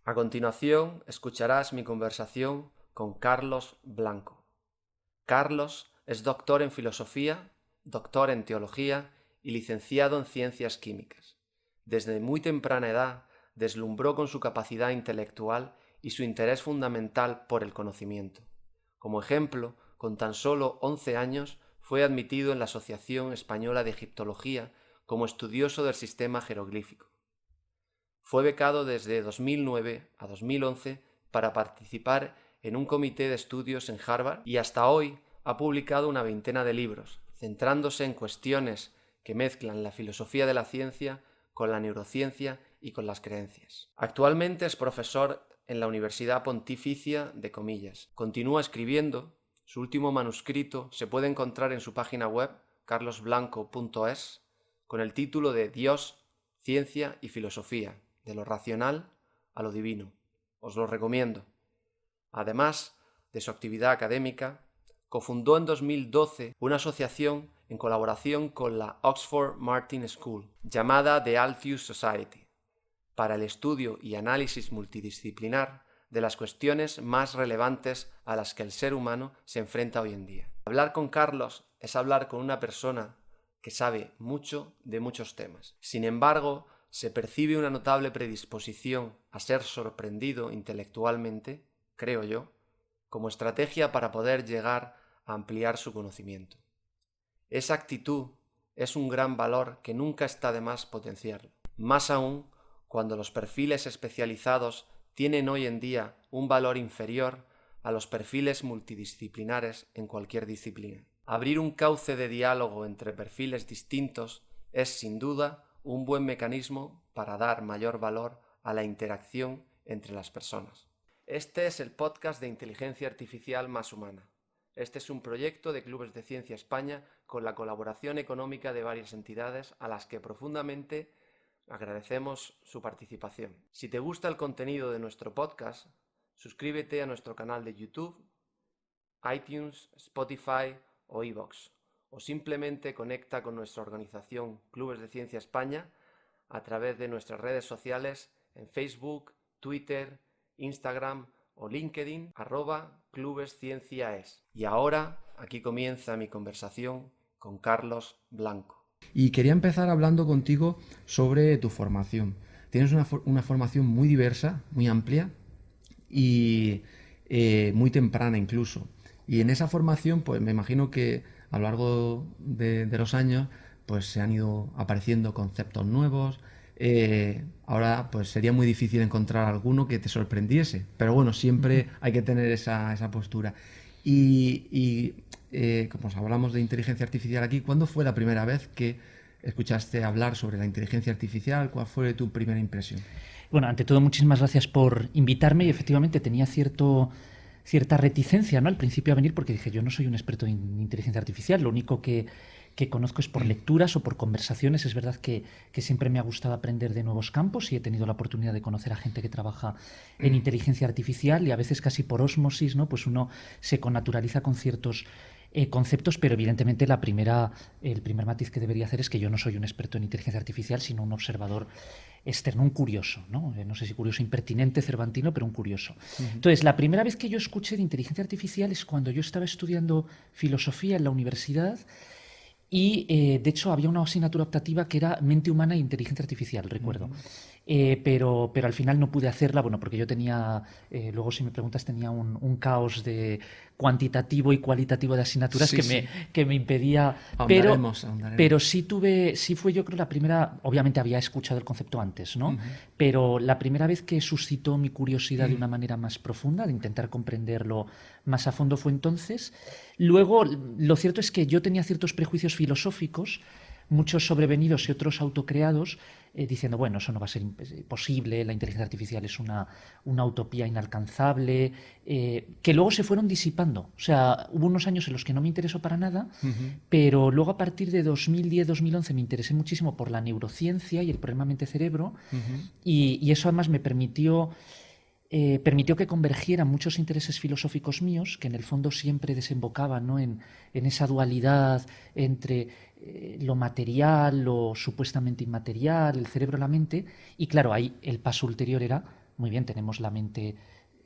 A continuación, escucharás mi conversación con Carlos Blanco. Carlos es doctor en filosofía, doctor en teología y licenciado en ciencias químicas. Desde muy temprana edad deslumbró con su capacidad intelectual y su interés fundamental por el conocimiento. Como ejemplo, con tan solo 11 años fue admitido en la Asociación Española de Egiptología como estudioso del sistema jeroglífico. Fue becado desde 2009 a 2011 para participar en un comité de estudios en Harvard y hasta hoy ha publicado una veintena de libros, centrándose en cuestiones que mezclan la filosofía de la ciencia con la neurociencia y con las creencias. Actualmente es profesor en la Universidad Pontificia de Comillas. Continúa escribiendo. Su último manuscrito se puede encontrar en su página web carlosblanco.es con el título de Dios, Ciencia y Filosofía, de lo racional a lo divino. Os lo recomiendo. Además de su actividad académica, cofundó en 2012 una asociación en colaboración con la Oxford Martin School, llamada The Altius Society, para el estudio y análisis multidisciplinar de las cuestiones más relevantes a las que el ser humano se enfrenta hoy en día. Hablar con Carlos es hablar con una persona que sabe mucho de muchos temas. Sin embargo, se percibe una notable predisposición a ser sorprendido intelectualmente, creo yo, como estrategia para poder llegar a ampliar su conocimiento. Esa actitud es un gran valor que nunca está de más potenciarlo, más aún cuando los perfiles especializados tienen hoy en día un valor inferior a los perfiles multidisciplinares en cualquier disciplina. Abrir un cauce de diálogo entre perfiles distintos es, sin duda, un buen mecanismo para dar mayor valor a la interacción entre las personas. Este es el podcast de Inteligencia Artificial Más Humana. Este es un proyecto de Clubes de Ciencia España con la colaboración económica de varias entidades a las que profundamente agradecemos su participación. Si te gusta el contenido de nuestro podcast, suscríbete a nuestro canal de YouTube, iTunes, Spotify o iVoox, o simplemente conecta con nuestra organización Clubes de Ciencia España a través de nuestras redes sociales en Facebook, Twitter, Instagram o LinkedIn, @clubescienciaes. Y ahora, aquí comienza mi conversación con Carlos Blanco. Y quería empezar hablando contigo sobre tu formación. Tienes una formación muy diversa, muy amplia y muy temprana incluso. Y en esa formación, pues me imagino que a lo largo de los años, pues se han ido apareciendo conceptos nuevos. Ahora, pues sería muy difícil encontrar alguno que te sorprendiese. Pero bueno, siempre hay que tener esa postura. Como hablamos de inteligencia artificial aquí, ¿cuándo fue la primera vez que escuchaste hablar sobre la inteligencia artificial? ¿Cuál fue tu primera impresión? Bueno, ante todo, muchísimas gracias por invitarme y efectivamente tenía cierta reticencia, ¿no?, al principio a venir porque dije, yo no soy un experto en inteligencia artificial, lo único que conozco es por lecturas o por conversaciones. Es verdad que siempre me ha gustado aprender de nuevos campos y he tenido la oportunidad de conocer a gente que trabaja en inteligencia artificial y a veces casi por ósmosis, ¿no?, pues uno se connaturaliza con ciertos conceptos, pero evidentemente el primer matiz que debería hacer es que yo no soy un experto en inteligencia artificial, sino un observador externo, un curioso, ¿no? No sé si curioso impertinente, cervantino, pero un curioso. Entonces, la primera vez que yo escuché de inteligencia artificial es cuando yo estaba estudiando filosofía en la universidad y, de hecho, había una asignatura optativa que era mente humana e inteligencia artificial, recuerdo. Pero al final no pude hacerla, bueno, porque yo tenía, luego si me preguntas, tenía un caos de cuantitativo y cualitativo de asignaturas que me impedía. Ahondaremos. Pero sí fue, yo creo, la primera. Obviamente había escuchado el concepto antes, ¿no? Pero la primera vez que suscitó mi curiosidad de una manera más profunda, de intentar comprenderlo más a fondo, fue entonces. Luego, lo cierto es que yo tenía ciertos prejuicios filosóficos, muchos sobrevenidos y otros autocreados, diciendo, bueno, eso no va a ser posible, la inteligencia artificial es una utopía inalcanzable, que luego se fueron disipando. O sea, hubo unos años en los que no me interesó para nada, pero luego a partir de 2010-2011 me interesé muchísimo por la neurociencia y el problema mente-cerebro, y eso además me permitió que convergieran muchos intereses filosóficos míos, que en el fondo siempre desembocaban, ¿no?, en esa dualidad entre lo material, lo supuestamente inmaterial, el cerebro, la mente, y claro, ahí el paso ulterior era muy bien, tenemos la mente,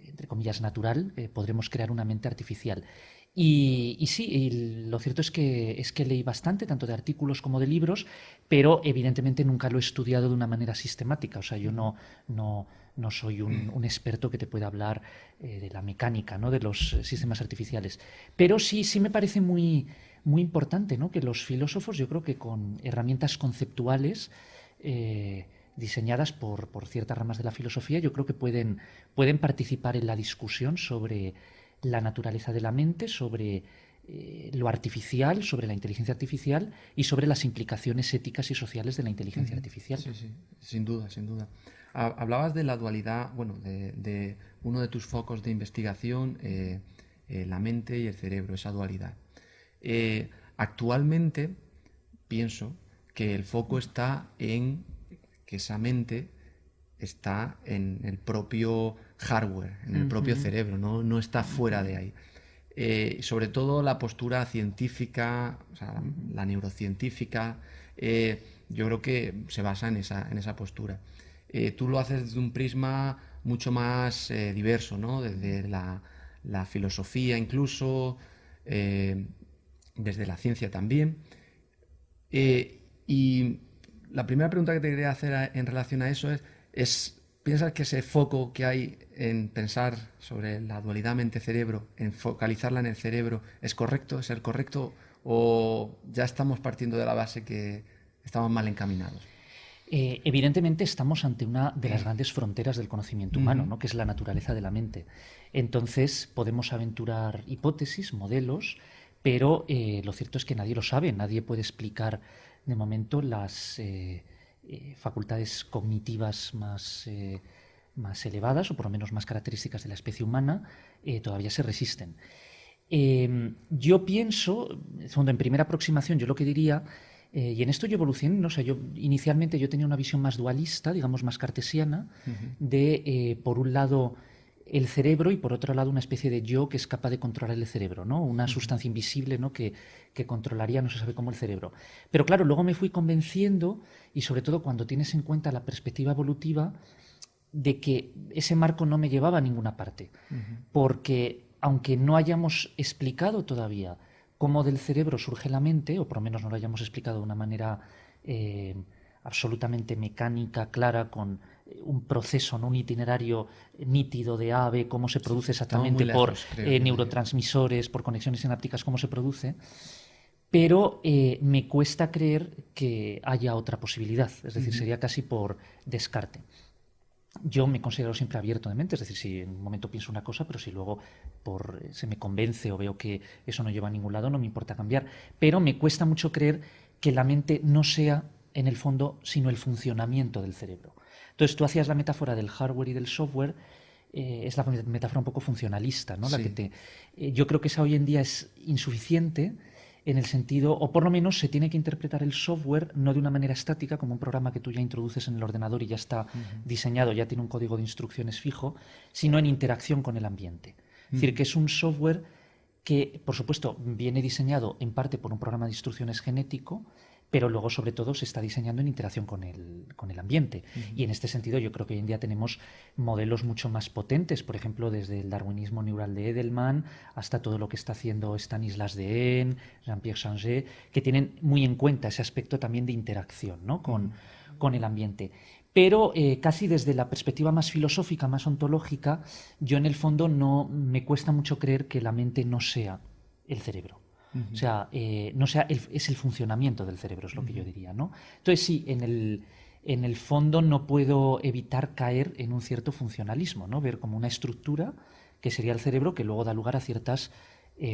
entre comillas, natural, podremos crear una mente artificial. Y sí, y lo cierto es que leí bastante, tanto de artículos como de libros, pero evidentemente nunca lo he estudiado de una manera sistemática. O sea, yo no soy un experto que te pueda hablar de la mecánica, ¿no?, de los sistemas artificiales. Pero sí me parece muy importante, ¿no?, que los filósofos, yo creo que con herramientas conceptuales diseñadas por ciertas ramas de la filosofía, yo creo que pueden participar en la discusión sobre la naturaleza de la mente, sobre lo artificial, sobre la inteligencia artificial y sobre las implicaciones éticas y sociales de la inteligencia artificial. Sí, sí, sin duda, sin duda. Hablabas de la dualidad, bueno, de uno de tus focos de investigación, la mente y el cerebro, esa dualidad. Actualmente pienso que el foco está en que esa mente está en el propio hardware, en el propio cerebro, no está fuera de ahí. Sobre todo la postura científica, o sea, la neurocientífica, yo creo que se basa en esa postura. Tú lo haces desde un prisma mucho más diverso, ¿no? Desde la filosofía incluso, desde la ciencia también. Y la primera pregunta que te quería hacer en relación a eso es ¿piensas que ese foco que hay en pensar sobre la dualidad mente-cerebro, en focalizarla en el cerebro, es correcto, es el correcto, o ya estamos partiendo de la base que estamos mal encaminados? Evidentemente estamos ante una de las grandes fronteras del conocimiento humano, ¿no?, que es la naturaleza de la mente. Entonces podemos aventurar hipótesis, modelos, pero lo cierto es que nadie lo sabe, nadie puede explicar de momento las facultades cognitivas más elevadas, o por lo menos más características de la especie humana, todavía se resisten. Yo pienso, en primera aproximación, yo lo que diría, y en esto yo evolucioné, ¿no? O sea, inicialmente yo tenía una visión más dualista, digamos más cartesiana, de, por un lado, el cerebro y por otro lado una especie de yo que es capaz de controlar el cerebro, ¿no? Una sustancia invisible, ¿no?, que controlaría no se sabe cómo el cerebro. Pero claro, luego me fui convenciendo, y sobre todo cuando tienes en cuenta la perspectiva evolutiva, de que ese marco no me llevaba a ninguna parte. Porque aunque no hayamos explicado todavía cómo del cerebro surge la mente, o por lo menos no lo hayamos explicado de una manera absolutamente mecánica, clara, con un proceso, ¿no?, un itinerario nítido de A a B, cómo se produce exactamente por neurotransmisores, por conexiones sinápticas, cómo se produce, pero me cuesta creer que haya otra posibilidad, es decir, sería casi por descarte. Yo me considero siempre abierto de mente, es decir, si en un momento pienso una cosa, pero si luego se me convence o veo que eso no lleva a ningún lado, no me importa cambiar. Pero me cuesta mucho creer que la mente no sea, en el fondo, sino el funcionamiento del cerebro. Entonces, tú hacías la metáfora del hardware y del software, es la metáfora un poco funcionalista, ¿no? Sí. Yo creo que esa hoy en día es insuficiente, en el sentido, o por lo menos se tiene que interpretar el software no de una manera estática, como un programa que tú ya introduces en el ordenador y ya está diseñado, ya tiene un código de instrucciones fijo, sino en interacción con el ambiente. Es decir, que es un software que, por supuesto, viene diseñado en parte por un programa de instrucciones genético, pero luego, sobre todo, se está diseñando en interacción con el ambiente. Y en este sentido, yo creo que hoy en día tenemos modelos mucho más potentes, por ejemplo, desde el darwinismo neural de Edelman hasta todo lo que está haciendo Stanislas Dehaene, Jean-Pierre Changé, que tienen muy en cuenta ese aspecto también de interacción, ¿no?, con el ambiente. Pero casi desde la perspectiva más filosófica, más ontológica, yo en el fondo no me cuesta mucho creer que la mente no sea el cerebro. O sea, no sea es el funcionamiento del cerebro, es lo que yo diría, ¿no? Entonces sí, en el fondo no puedo evitar caer en un cierto funcionalismo, ¿no? Ver como una estructura que sería el cerebro que luego da lugar a ciertas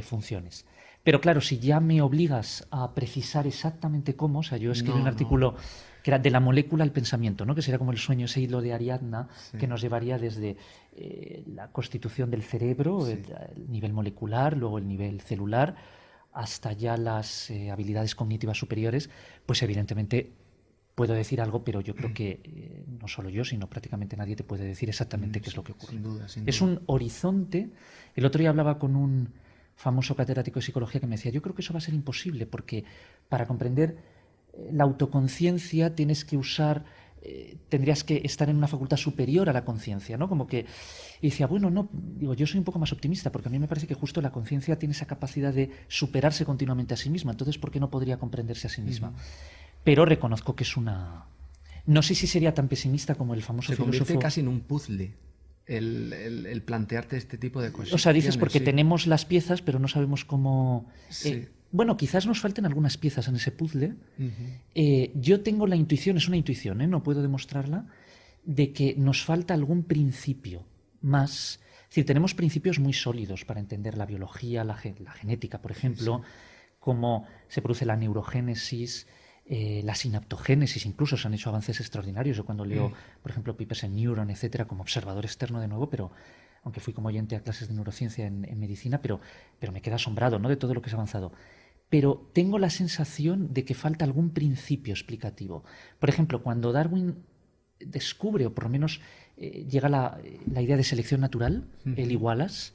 funciones. Pero claro, si ya me obligas a precisar exactamente cómo, o sea, yo escribí un artículo que era de la molécula al pensamiento, ¿no?, que sería como el sueño, ese hilo de Ariadna, que nos llevaría desde la constitución del cerebro, el nivel molecular, luego el nivel celular, hasta ya las habilidades cognitivas superiores, pues evidentemente puedo decir algo, pero yo creo que no solo yo, sino prácticamente nadie te puede decir exactamente qué es lo que ocurre. Sin duda. Es un horizonte. El otro día hablaba con un famoso catedrático de psicología que me decía, yo creo que eso va a ser imposible, porque para comprender la autoconciencia tienes que usar tendrías que estar en una facultad superior a la conciencia, ¿no? Como que, y decía, bueno, no, digo, yo soy un poco más optimista, porque a mí me parece que justo la conciencia tiene esa capacidad de superarse continuamente a sí misma, entonces, ¿por qué no podría comprenderse a sí misma? Pero reconozco que es una... No sé si sería tan pesimista como el famoso filósofo... Se convierte casi en un puzzle el plantearte este tipo de cosas. O sea, dices porque tenemos las piezas, pero no sabemos cómo... Sí. Bueno, quizás nos falten algunas piezas en ese puzzle. Yo tengo la intuición, es una intuición, no puedo demostrarla, de que nos falta algún principio más. Es decir, tenemos principios muy sólidos para entender la biología, la genética, por ejemplo, cómo se produce la neurogénesis, la sinaptogénesis, incluso se han hecho avances extraordinarios. Yo cuando leo, por ejemplo, papers en Neuron, etcétera, como observador externo de nuevo, pero aunque fui como oyente a clases de neurociencia en medicina, pero me queda asombrado, ¿no?, de todo lo que se ha avanzado. Pero tengo la sensación de que falta algún principio explicativo. Por ejemplo, cuando Darwin descubre, o por lo menos llega la idea de selección natural, el Wallace,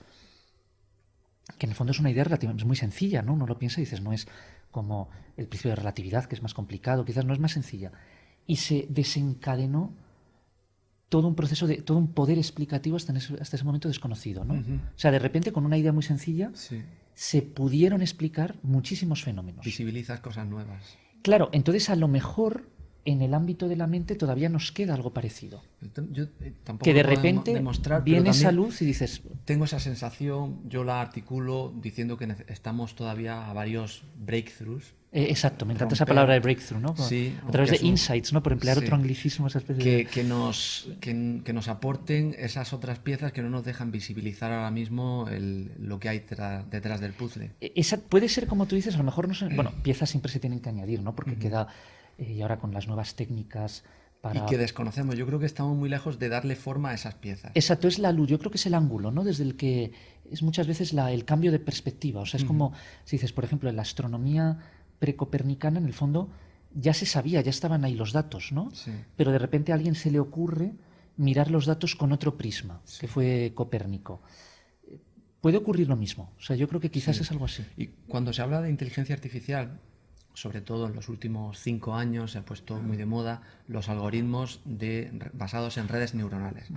que en el fondo es una idea relativamente muy sencilla, ¿no? Uno lo piensa y dices, no es como el principio de relatividad, que es más complicado, quizás no es más sencilla. Y se desencadenó todo un proceso todo un poder explicativo hasta ese momento desconocido, ¿no? O sea, de repente, con una idea muy sencilla, se pudieron explicar muchísimos fenómenos. Visibilizas cosas nuevas. Claro, entonces a lo mejor en el ámbito de la mente todavía nos queda algo parecido. Yo tampoco que de lo puedo repente demostrar, viene esa luz y dices... Tengo esa sensación, yo la articulo diciendo que estamos todavía a varios breakthroughs. Exacto, me encanta esa palabra de breakthrough, ¿no? Sí, a través de insights, ¿no? Por emplear otro anglicismo, esa especie que nos aporten esas otras piezas que no nos dejan visibilizar ahora mismo lo que hay detrás del puzzle. Puede ser, como tú dices, a lo mejor no sé, bueno, piezas siempre se tienen que añadir, ¿no? Porque queda, y ahora con las nuevas técnicas para... Y que desconocemos, yo creo que estamos muy lejos de darle forma a esas piezas. Exacto, es la luz, yo creo que es el ángulo, ¿no? Desde el que es muchas veces el cambio de perspectiva, o sea, es como, si dices, por ejemplo, en la astronomía precopernicana, en el fondo, ya se sabía, ya estaban ahí los datos, ¿no? Sí. Pero de repente a alguien se le ocurre mirar los datos con otro prisma, que fue Copérnico. Puede ocurrir lo mismo, o sea, yo creo que quizás es algo así. Y cuando se habla de inteligencia artificial, sobre todo en los últimos 5 años se ha puesto muy de moda los algoritmos basados en redes neuronales,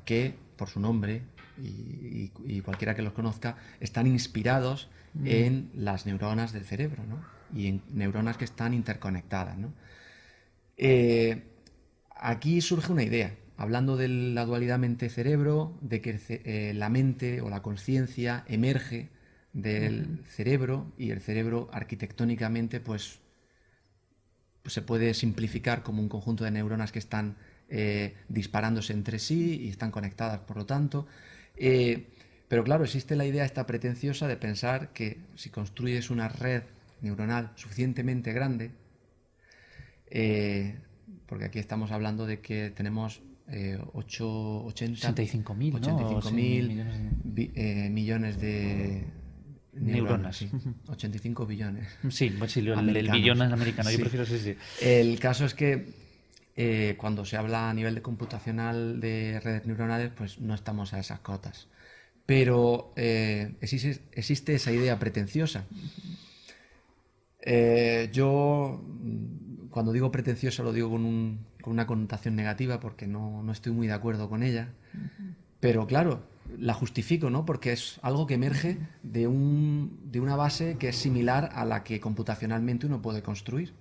que por su nombre y cualquiera que los conozca, están inspirados en las neuronas del cerebro, ¿no? Y en neuronas que están interconectadas, ¿no? Aquí surge una idea, hablando de la dualidad mente-cerebro, de que la mente o la conciencia emerge del cerebro, y el cerebro arquitectónicamente pues se puede simplificar como un conjunto de neuronas que están disparándose entre sí y están conectadas, por lo tanto. Pero claro, existe la idea esta pretenciosa de pensar que si construyes una red neuronal suficientemente grande, porque aquí estamos hablando de que tenemos 65.000 millones de neuronas. Sí. 85 billones. Sí, pues sí, el billón es americano, yo prefiero sí. El caso es que cuando se habla a nivel de computacional de redes neuronales, pues no estamos a esas cotas. Pero existe esa idea pretenciosa. Yo, cuando digo pretenciosa, lo digo con una connotación negativa porque no estoy muy de acuerdo con ella. Pero claro, la justifico, ¿no? Porque es algo que emerge de una base que es similar a la que computacionalmente uno puede construir.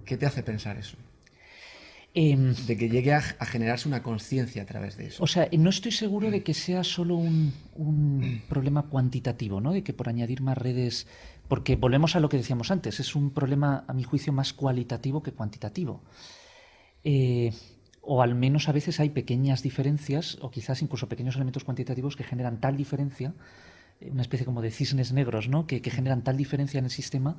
¿Qué te hace pensar eso? De que llegue a generarse una conciencia a través de eso. O sea, no estoy seguro de que sea solo un problema cuantitativo, ¿no? De que por añadir más redes... Porque volvemos a lo que decíamos antes, es un problema, a mi juicio, más cualitativo que cuantitativo. O al menos a veces hay pequeñas diferencias, o quizás incluso pequeños elementos cuantitativos que generan tal diferencia, una especie como de cisnes negros, ¿no? Que generan tal diferencia en el sistema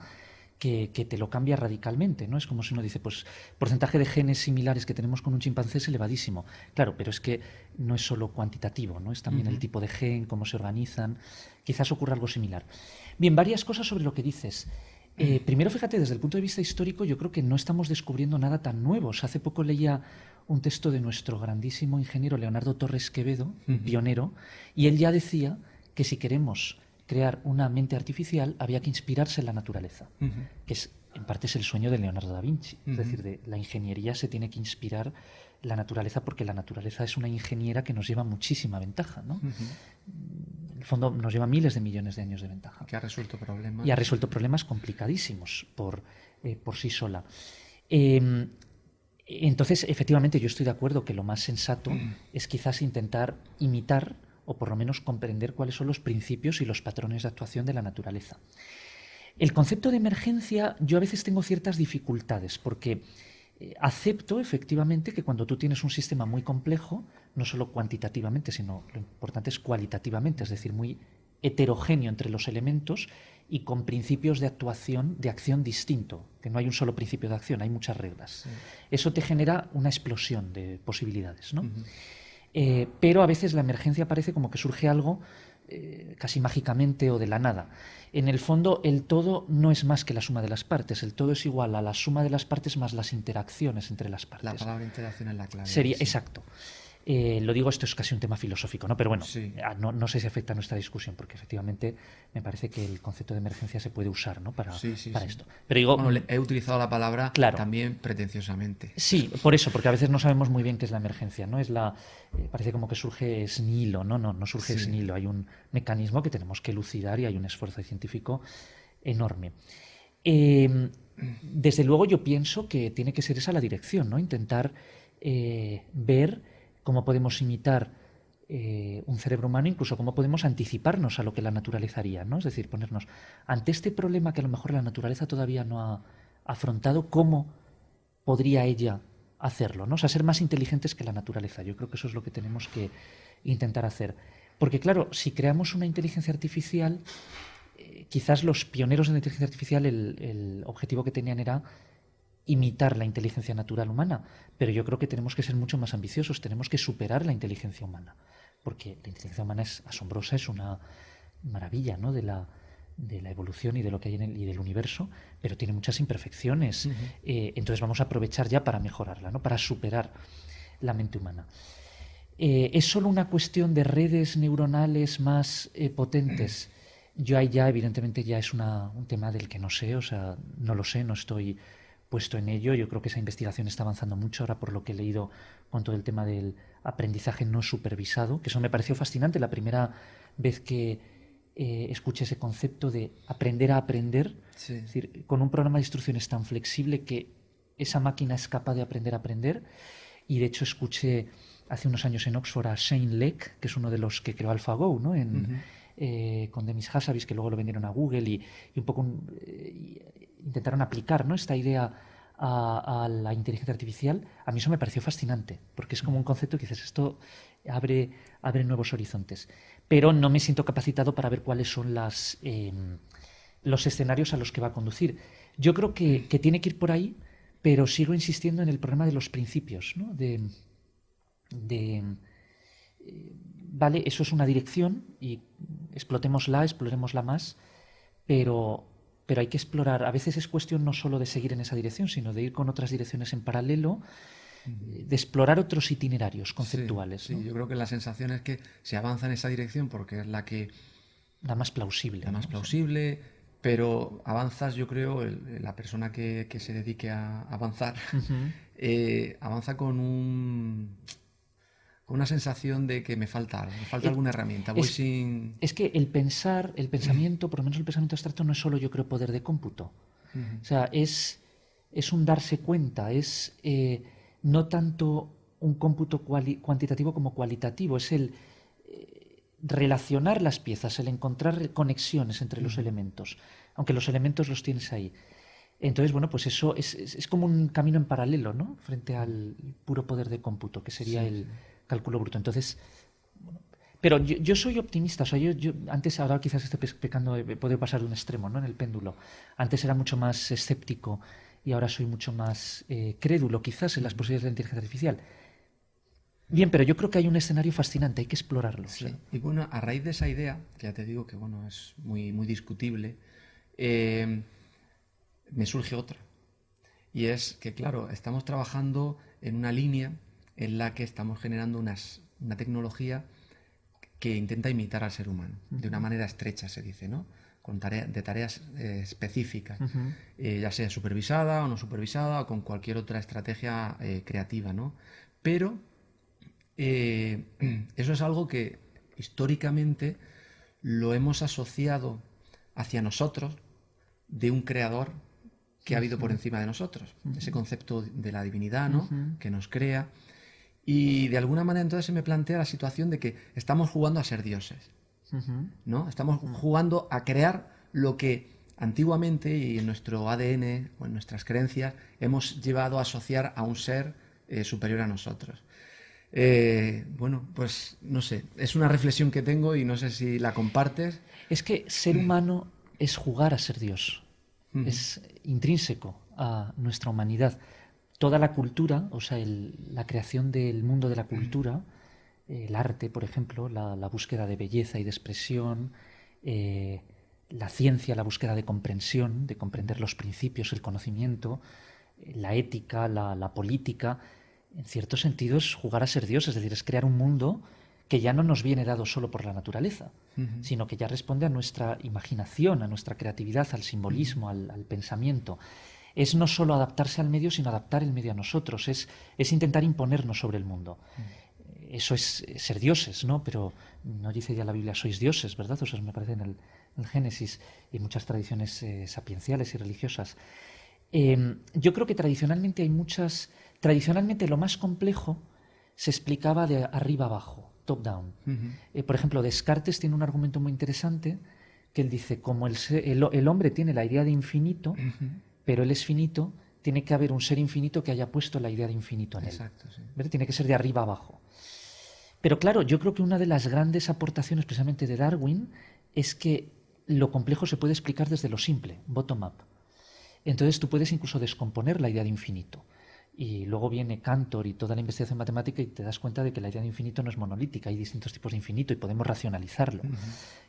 que te lo cambia radicalmente, ¿no? Es como si uno dice, pues, porcentaje de genes similares que tenemos con un chimpancé es elevadísimo. Claro, pero es que no es solo cuantitativo, ¿no? Es también el tipo de gen, cómo se organizan. Quizás ocurra algo similar. Bien, varias cosas sobre lo que dices. Primero, fíjate, desde el punto de vista histórico, yo creo que no estamos descubriendo nada tan nuevo. O sea, hace poco leía un texto de nuestro grandísimo ingeniero Leonardo Torres Quevedo, pionero, y él ya decía que si queremos crear una mente artificial había que inspirarse en la naturaleza, que es en parte es el sueño de Leonardo da Vinci. Es decir, de la ingeniería se tiene que inspirar la naturaleza, porque la naturaleza es una ingeniera que nos lleva muchísima ventaja, ¿no? En el fondo nos lleva miles de millones de años de ventaja. Que ha resuelto problemas. Y ha resuelto problemas complicadísimos por sí sola. Entonces, efectivamente, yo estoy de acuerdo que lo más sensato es quizás intentar imitar o por lo menos comprender cuáles son los principios y los patrones de actuación de la naturaleza. El concepto de emergencia, yo a veces tengo ciertas dificultades porque acepto efectivamente que cuando tú tienes un sistema muy complejo, no solo cuantitativamente, sino lo importante es cualitativamente, es decir, muy heterogéneo entre los elementos y con principios de actuación, de acción distinto, que no hay un solo principio de acción, hay muchas reglas. Sí. Eso te genera una explosión de posibilidades, ¿no? Pero a veces la emergencia parece como que surge algo casi mágicamente o de la nada. En el fondo, el todo no es más que la suma de las partes. El todo es igual a la suma de las partes más las interacciones entre las partes. La palabra interacción es la clave. Sería, sí. Exacto. Lo digo, esto es casi un tema filosófico, ¿no? Pero bueno, sí. no sé si afecta a nuestra discusión, porque efectivamente me parece que el concepto de emergencia se puede usar, ¿no? para esto. Pero digo, bueno, he utilizado la palabra claro, también pretenciosamente. Sí, por eso, porque a veces no sabemos muy bien qué es la emergencia, ¿no? Es parece como que surge ex nihilo, no surge ex nihilo. Hay un mecanismo que tenemos que elucidar y hay un esfuerzo científico enorme. Desde luego yo pienso que tiene que ser esa la dirección, ¿no? Intentar ver cómo podemos imitar un cerebro humano, incluso cómo podemos anticiparnos a lo que la naturaleza haría, ¿no? Es decir, ponernos ante este problema que a lo mejor la naturaleza todavía no ha afrontado, ¿cómo podría ella hacerlo, ¿no? O sea, ser más inteligentes que la naturaleza. Yo creo que eso es lo que tenemos que intentar hacer. Porque claro, si creamos una inteligencia artificial, quizás los pioneros de la inteligencia artificial, el objetivo que tenían era imitar la inteligencia natural humana, pero yo creo que tenemos que ser mucho más ambiciosos, tenemos que superar la inteligencia humana, porque la inteligencia humana es asombrosa, es una maravilla, ¿no? de la evolución y de lo que hay y del universo, pero tiene muchas imperfecciones. Entonces vamos a aprovechar ya para mejorarla, ¿no? Para superar la mente humana. ¿Es solo una cuestión de redes neuronales más potentes? Yo ahí ya, evidentemente, ya es un tema del que no sé, o sea, no lo sé, no estoy puesto en ello. Yo creo que esa investigación está avanzando mucho ahora por lo que he leído con todo el tema del aprendizaje no supervisado, que eso me pareció fascinante la primera vez que escuché ese concepto de aprender a aprender. Sí. Es decir, con un programa de instrucciones tan flexible que esa máquina es capaz de aprender a aprender. Y de hecho escuché hace unos años en Oxford a Shane Leck, que es uno de los que creó AlphaGo, ¿no? Con Demis Hassabis, que luego lo vendieron a Google y un poco intentaron aplicar, ¿no? Esta idea a la inteligencia artificial. A mí eso me pareció fascinante, porque es como un concepto que dices, esto abre nuevos horizontes. Pero no me siento capacitado para ver cuáles son los escenarios a los que va a conducir. Yo creo que tiene que ir por ahí, pero sigo insistiendo en el problema de los principios, ¿no? Vale, eso es una dirección y explorémosla más, pero hay que explorar. A veces es cuestión no solo de seguir en esa dirección, sino de ir con otras direcciones en paralelo, de explorar otros itinerarios conceptuales. Sí, ¿no? Yo creo que la sensación es que se avanza en esa dirección porque es la más plausible. La más plausible, pero avanzas, yo creo, la persona que se dedique a avanzar, avanza con una sensación de que me falta algo, me falta alguna herramienta. Es que el pensamiento, por lo menos el pensamiento abstracto, no es solo, yo creo, poder de cómputo. O sea, es un darse cuenta, es no tanto un cómputo cuantitativo como cualitativo, es el relacionar las piezas, el encontrar conexiones entre los elementos, aunque los elementos los tienes ahí. Entonces, bueno, pues eso es como un camino en paralelo, ¿no? Frente al puro poder de cómputo, que sería el cálculo bruto. Entonces, bueno, pero yo soy optimista, o sea, yo antes, ahora quizás esté pecando, puede pasar de un extremo, ¿no? En el péndulo. Antes era mucho más escéptico y ahora soy mucho más crédulo, quizás, en las posibilidades de la inteligencia artificial. Bien, pero yo creo que hay un escenario fascinante, hay que explorarlo. Sí. Y bueno, a raíz de esa idea, que ya te digo que bueno, es muy, muy discutible, me surge otra. Y es que, claro, estamos trabajando en una línea en la que estamos generando una tecnología que intenta imitar al ser humano, de una manera estrecha, se dice, ¿no? de tareas específicas, ya sea supervisada o no supervisada o con cualquier otra estrategia creativa, ¿no? Pero eso es algo que históricamente lo hemos asociado hacia nosotros de un creador que ha habido por encima de nosotros. Ese concepto de la divinidad, ¿no? Que nos crea. Y de alguna manera entonces se me plantea la situación de que estamos jugando a ser dioses, ¿no? Estamos jugando a crear lo que antiguamente y en nuestro ADN o en nuestras creencias hemos llevado a asociar a un ser superior a nosotros. Bueno, pues no sé, es una reflexión que tengo y no sé si la compartes. Es que ser humano es jugar a ser Dios, es intrínseco a nuestra humanidad. Toda la cultura, o sea, la creación del mundo de la cultura, el arte, por ejemplo, la búsqueda de belleza y de expresión, la ciencia, la búsqueda de comprensión, de comprender los principios, el conocimiento, la ética, la política, en cierto sentido es jugar a ser Dios, es decir, es crear un mundo que ya no nos viene dado solo por la naturaleza, sino que ya responde a nuestra imaginación, a nuestra creatividad, al simbolismo, al pensamiento. Es no solo adaptarse al medio, sino adaptar el medio a nosotros, es intentar imponernos sobre el mundo. Eso es ser dioses, ¿no? Pero no dice ya la Biblia, sois dioses, ¿verdad? Eso me parece en el Génesis y muchas tradiciones sapienciales y religiosas. Yo creo que tradicionalmente tradicionalmente lo más complejo se explicaba de arriba abajo, top down. Por ejemplo, Descartes tiene un argumento muy interesante que él dice, como el hombre tiene la idea de infinito, pero él es finito, tiene que haber un ser infinito que haya puesto la idea de infinito en él. Exacto, sí. ¿Verdad? Tiene que ser de arriba abajo. Pero claro, yo creo que una de las grandes aportaciones precisamente de Darwin es que lo complejo se puede explicar desde lo simple, bottom up. Entonces tú puedes incluso descomponer la idea de infinito. Y luego viene Cantor y toda la investigación matemática y te das cuenta de que la idea de infinito no es monolítica, hay distintos tipos de infinito y podemos racionalizarlo.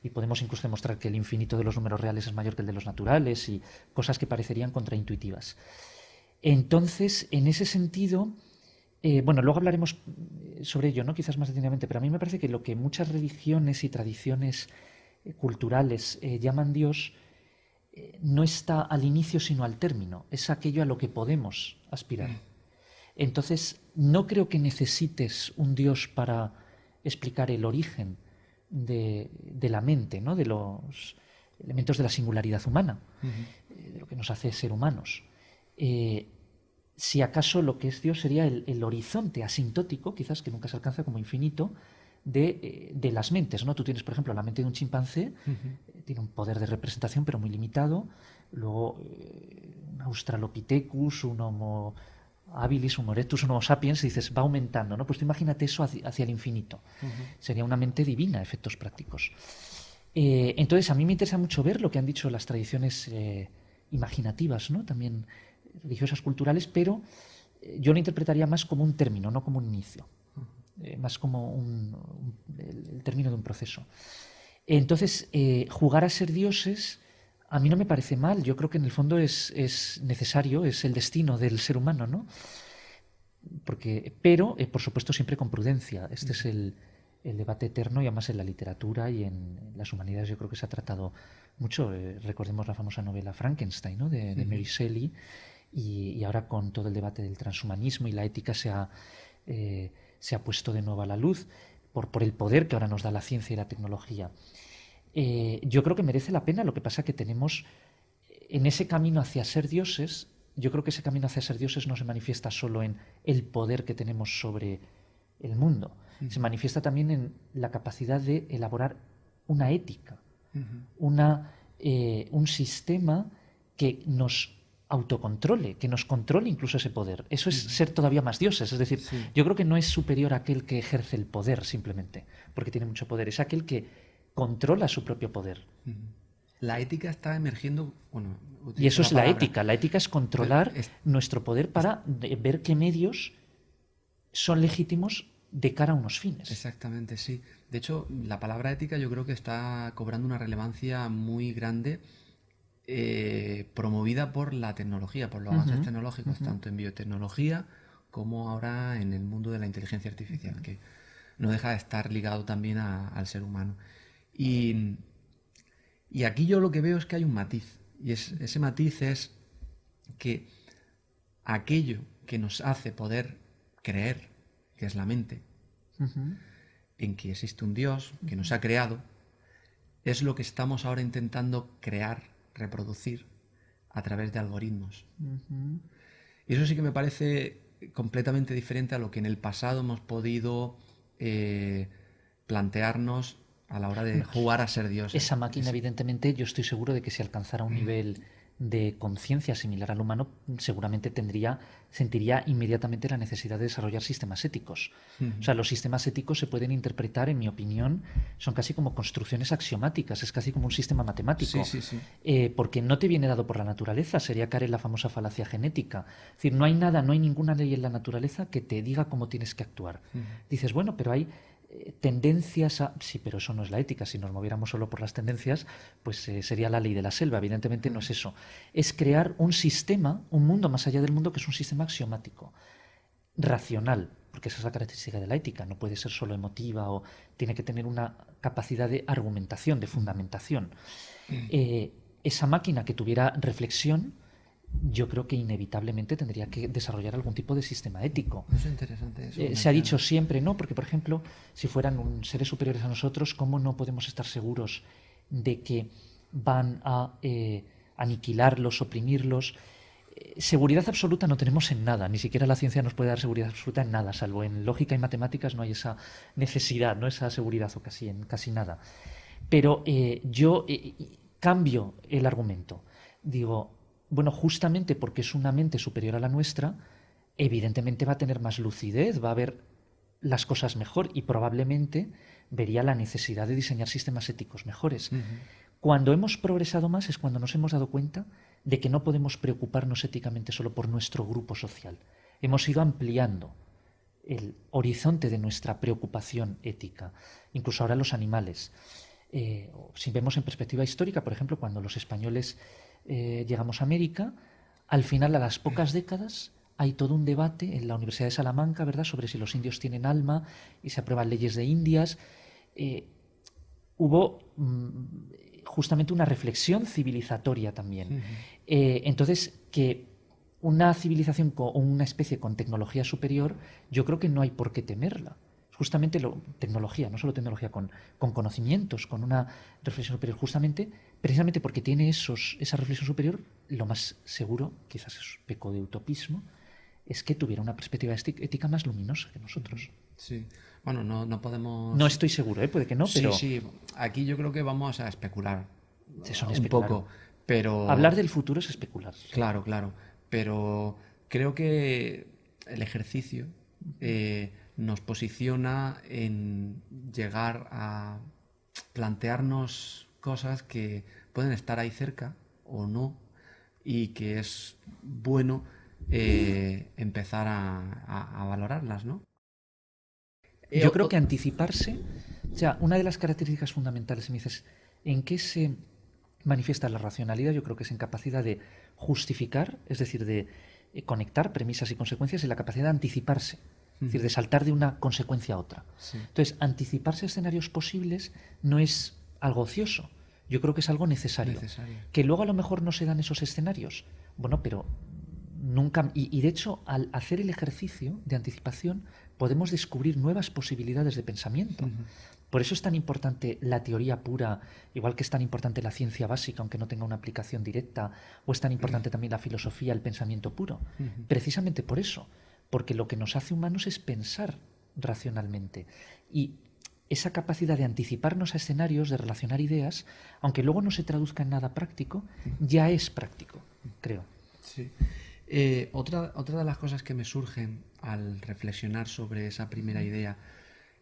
Y podemos incluso demostrar que el infinito de los números reales es mayor que el de los naturales y cosas que parecerían contraintuitivas. Entonces, en ese sentido, bueno, luego hablaremos sobre ello, ¿no? Quizás más detenidamente, pero a mí me parece que lo que muchas religiones y tradiciones culturales llaman Dios no está al inicio sino al término, es aquello a lo que podemos aspirar. Entonces, no creo que necesites un Dios para explicar el origen de la mente, ¿no? De los elementos de la singularidad humana, de lo que nos hace ser humanos. Si acaso lo que es Dios sería el horizonte asintótico, quizás que nunca se alcanza como infinito, de las mentes, ¿no? Tú tienes, por ejemplo, la mente de un chimpancé, tiene un poder de representación pero muy limitado, luego un Australopithecus, un Homo habilis, un erectus, un Homo sapiens, y dices, va aumentando, ¿no? Pues tú imagínate eso hacia el infinito. Sería una mente divina a efectos prácticos. Entonces, a mí me interesa mucho ver lo que han dicho las tradiciones imaginativas, ¿no? También religiosas, culturales, pero yo lo interpretaría más como un término, no como un inicio. Más como el término de un proceso. Entonces, jugar a ser dioses a mí no me parece mal. Yo creo que en el fondo es necesario, es el destino del ser humano, ¿no? Pero, por supuesto, siempre con prudencia. Este es el debate eterno y además en la literatura y en las humanidades yo creo que se ha tratado mucho. Recordemos la famosa novela Frankenstein, ¿no? de Mary Shelley y ahora con todo el debate del transhumanismo y la ética se ha puesto de nuevo a la luz por el poder que ahora nos da la ciencia y la tecnología. Yo creo que merece la pena, lo que pasa que tenemos en ese camino hacia ser dioses, yo creo que ese camino hacia ser dioses no se manifiesta solo en el poder que tenemos sobre el mundo, se manifiesta también en la capacidad de elaborar una ética, un sistema que nos autocontrole, que nos controle incluso ese poder. Eso es ser todavía más dioses. Es decir, yo creo que no es superior a aquel que ejerce el poder simplemente, porque tiene mucho poder. Es aquel que controla su propio poder. La ética está emergiendo... Bueno, y eso es la ética. La ética es controlar nuestro poder para ver qué medios son legítimos de cara a unos fines. Exactamente, sí. De hecho, la palabra ética yo creo que está cobrando una relevancia muy grande promovida por la tecnología, por los avances tecnológicos, tanto en biotecnología como ahora en el mundo de la inteligencia artificial, que no deja de estar ligado también al ser humano. Y Y aquí yo lo que veo es que hay un matiz. Y ese matiz es que aquello que nos hace poder creer, que es la mente, en que existe un Dios que nos ha creado, es lo que estamos ahora intentando crear, reproducir a través de algoritmos. Y eso sí que me parece completamente diferente a lo que en el pasado hemos podido plantearnos a la hora de jugar a ser dioses. Esa máquina, evidentemente, yo estoy seguro de que si alcanzara un nivel de conciencia similar al humano, seguramente sentiría inmediatamente la necesidad de desarrollar sistemas éticos. O sea, los sistemas éticos se pueden interpretar, en mi opinión, son casi como construcciones axiomáticas, es casi como un sistema matemático. Porque no te viene dado por la naturaleza, sería caer en la famosa falacia genética. Es decir, no hay ninguna ley en la naturaleza que te diga cómo tienes que actuar. Dices, bueno, pero hay tendencias a... Sí, pero eso no es la ética. Si nos moviéramos solo por las tendencias, pues sería la ley de la selva. Evidentemente no es eso. Es crear un sistema, un mundo más allá del mundo, que es un sistema axiomático, racional, porque esa es la característica de la ética. No puede ser solo emotiva o tiene que tener una capacidad de argumentación, de fundamentación. Esa máquina que tuviera reflexión, yo creo que inevitablemente tendría que desarrollar algún tipo de sistema ético. Eso es interesante. Se ha dicho siempre, ¿no? Porque, por ejemplo, si fueran seres superiores a nosotros, ¿cómo no podemos estar seguros de que van a aniquilarlos, oprimirlos? Seguridad absoluta no tenemos en nada, ni siquiera la ciencia nos puede dar seguridad absoluta en nada, salvo en lógica y matemáticas no hay esa necesidad, no esa seguridad o en casi nada. Pero yo cambio el argumento. Digo, bueno, justamente porque es una mente superior a la nuestra, evidentemente va a tener más lucidez, va a ver las cosas mejor y probablemente vería la necesidad de diseñar sistemas éticos mejores. Cuando hemos progresado más es cuando nos hemos dado cuenta de que no podemos preocuparnos éticamente solo por nuestro grupo social. Hemos ido ampliando el horizonte de nuestra preocupación ética, incluso ahora los animales. Si vemos en perspectiva histórica, por ejemplo, cuando los españoles llegamos a América, al final, a las pocas décadas, hay todo un debate en la Universidad de Salamanca, ¿verdad?, sobre si los indios tienen alma y se aprueban leyes de Indias. Hubo justamente una reflexión civilizatoria también. Entonces, que una civilización o una especie con tecnología superior, yo creo que no hay por qué temerla. Justamente tecnología, no solo tecnología, con conocimientos, con una reflexión superior, precisamente porque tiene esa reflexión superior, lo más seguro, quizás es un poco de utopismo, es que tuviera una perspectiva ética más luminosa que nosotros. Sí, bueno, no podemos... No estoy seguro, puede que no, pero... Sí, aquí yo creo que vamos a especular un poco, pero... Hablar del futuro es especular. Claro, pero creo que el ejercicio nos posiciona en llegar a plantearnos cosas que pueden estar ahí cerca o no, y que es bueno empezar a valorarlas, ¿no? Yo creo que anticiparse, o sea, una de las características fundamentales, si me dices, ¿en qué se manifiesta la racionalidad? Yo creo que es en capacidad de justificar, es decir, de conectar premisas y consecuencias, y la capacidad de anticiparse, es decir, de saltar de una consecuencia a otra. Sí. Entonces, anticiparse a escenarios posibles no es algo ocioso, yo creo que es algo necesario. Que luego a lo mejor no se dan esos escenarios, bueno, pero nunca... Y de hecho, al hacer el ejercicio de anticipación, podemos descubrir nuevas posibilidades de pensamiento. Por eso es tan importante la teoría pura, igual que es tan importante la ciencia básica, aunque no tenga una aplicación directa, o es tan importante también la filosofía, el pensamiento puro. Precisamente por eso, porque lo que nos hace humanos es pensar racionalmente. Y esa capacidad de anticiparnos a escenarios, de relacionar ideas, aunque luego no se traduzca en nada práctico, ya es práctico, creo. Sí. Otra de las cosas que me surgen al reflexionar sobre esa primera idea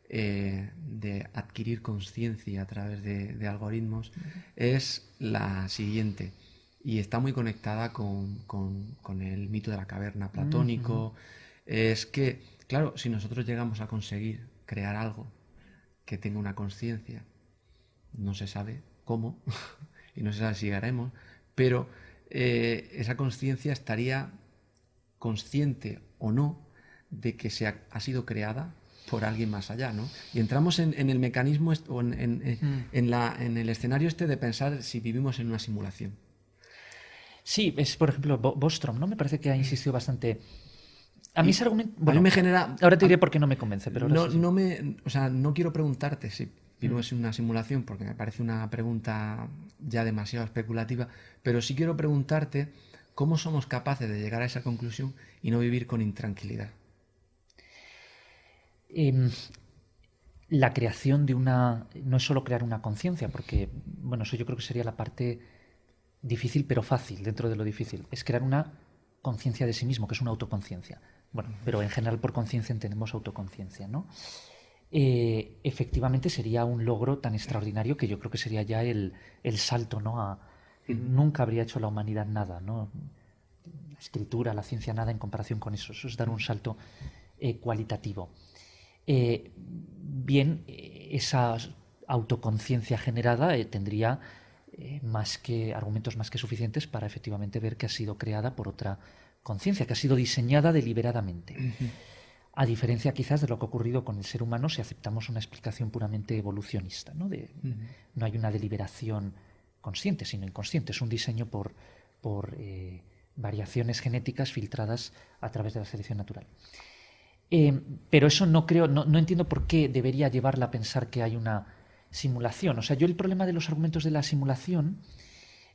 de adquirir conciencia a través de algoritmos es la siguiente, y está muy conectada con el mito de la caverna platónico. Es que, claro, si nosotros llegamos a conseguir crear algo que tenga una conciencia, no se sabe cómo y no se sabe si llegaremos, pero esa conciencia estaría consciente o no de que ha sido creada por alguien más allá, ¿no? Y entramos en el mecanismo o en el escenario de pensar si vivimos en una simulación. Sí, es por ejemplo Bostrom, ¿no? Me parece que ha insistido bastante. A mí ese argumento. Bueno, a mí me genera. Ahora te diré por qué no me convence, pero ahora sí. No quiero preguntarte si vivimos en una simulación, porque me parece una pregunta ya demasiado especulativa, pero sí quiero preguntarte cómo somos capaces de llegar a esa conclusión y no vivir con intranquilidad. La creación de una. No es solo crear una conciencia, porque, bueno, eso yo creo que sería la parte difícil pero fácil dentro de lo difícil. Es crear una conciencia de sí mismo, que es una autoconciencia. Bueno, pero en general por conciencia entendemos autoconciencia, ¿no? Efectivamente sería un logro tan extraordinario que yo creo que sería ya el salto, ¿no? Nunca habría hecho la humanidad nada, ¿no? La escritura, la ciencia, nada en comparación con eso. Eso es dar un salto cualitativo. Bien, esa autoconciencia generada tendría argumentos más que suficientes para efectivamente ver que ha sido creada por otra conciencia, que ha sido diseñada deliberadamente. A diferencia quizás de lo que ha ocurrido con el ser humano si aceptamos una explicación puramente evolucionista, ¿no? No hay una deliberación consciente, sino inconsciente. Es un diseño por variaciones genéticas filtradas a través de la selección natural. Pero eso no entiendo por qué debería llevarla a pensar que hay una simulación. O sea, yo el problema de los argumentos de la simulación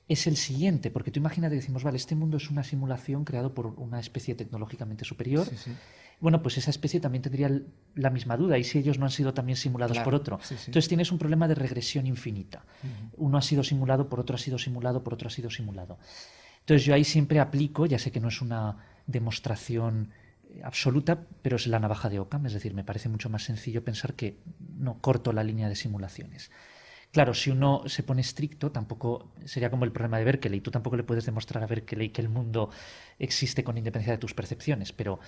es el siguiente, porque tú imagínate, decimos, vale, este mundo es una simulación creado por una especie tecnológicamente superior. Sí, sí. Bueno, pues esa especie también tendría la misma duda, y si ellos no han sido también simulados por otro. Sí, sí. Entonces tienes un problema de regresión infinita. Uno ha sido simulado, por otro ha sido simulado, por otro ha sido simulado. Entonces yo ahí siempre aplico, ya sé que no es una demostración absoluta, pero es la navaja de Occam, es decir, me parece mucho más sencillo pensar que no corto la línea de simulaciones. Claro, si uno se pone estricto, tampoco sería como el problema de Berkeley. Tú tampoco le puedes demostrar a Berkeley que el mundo existe con independencia de tus percepciones, pero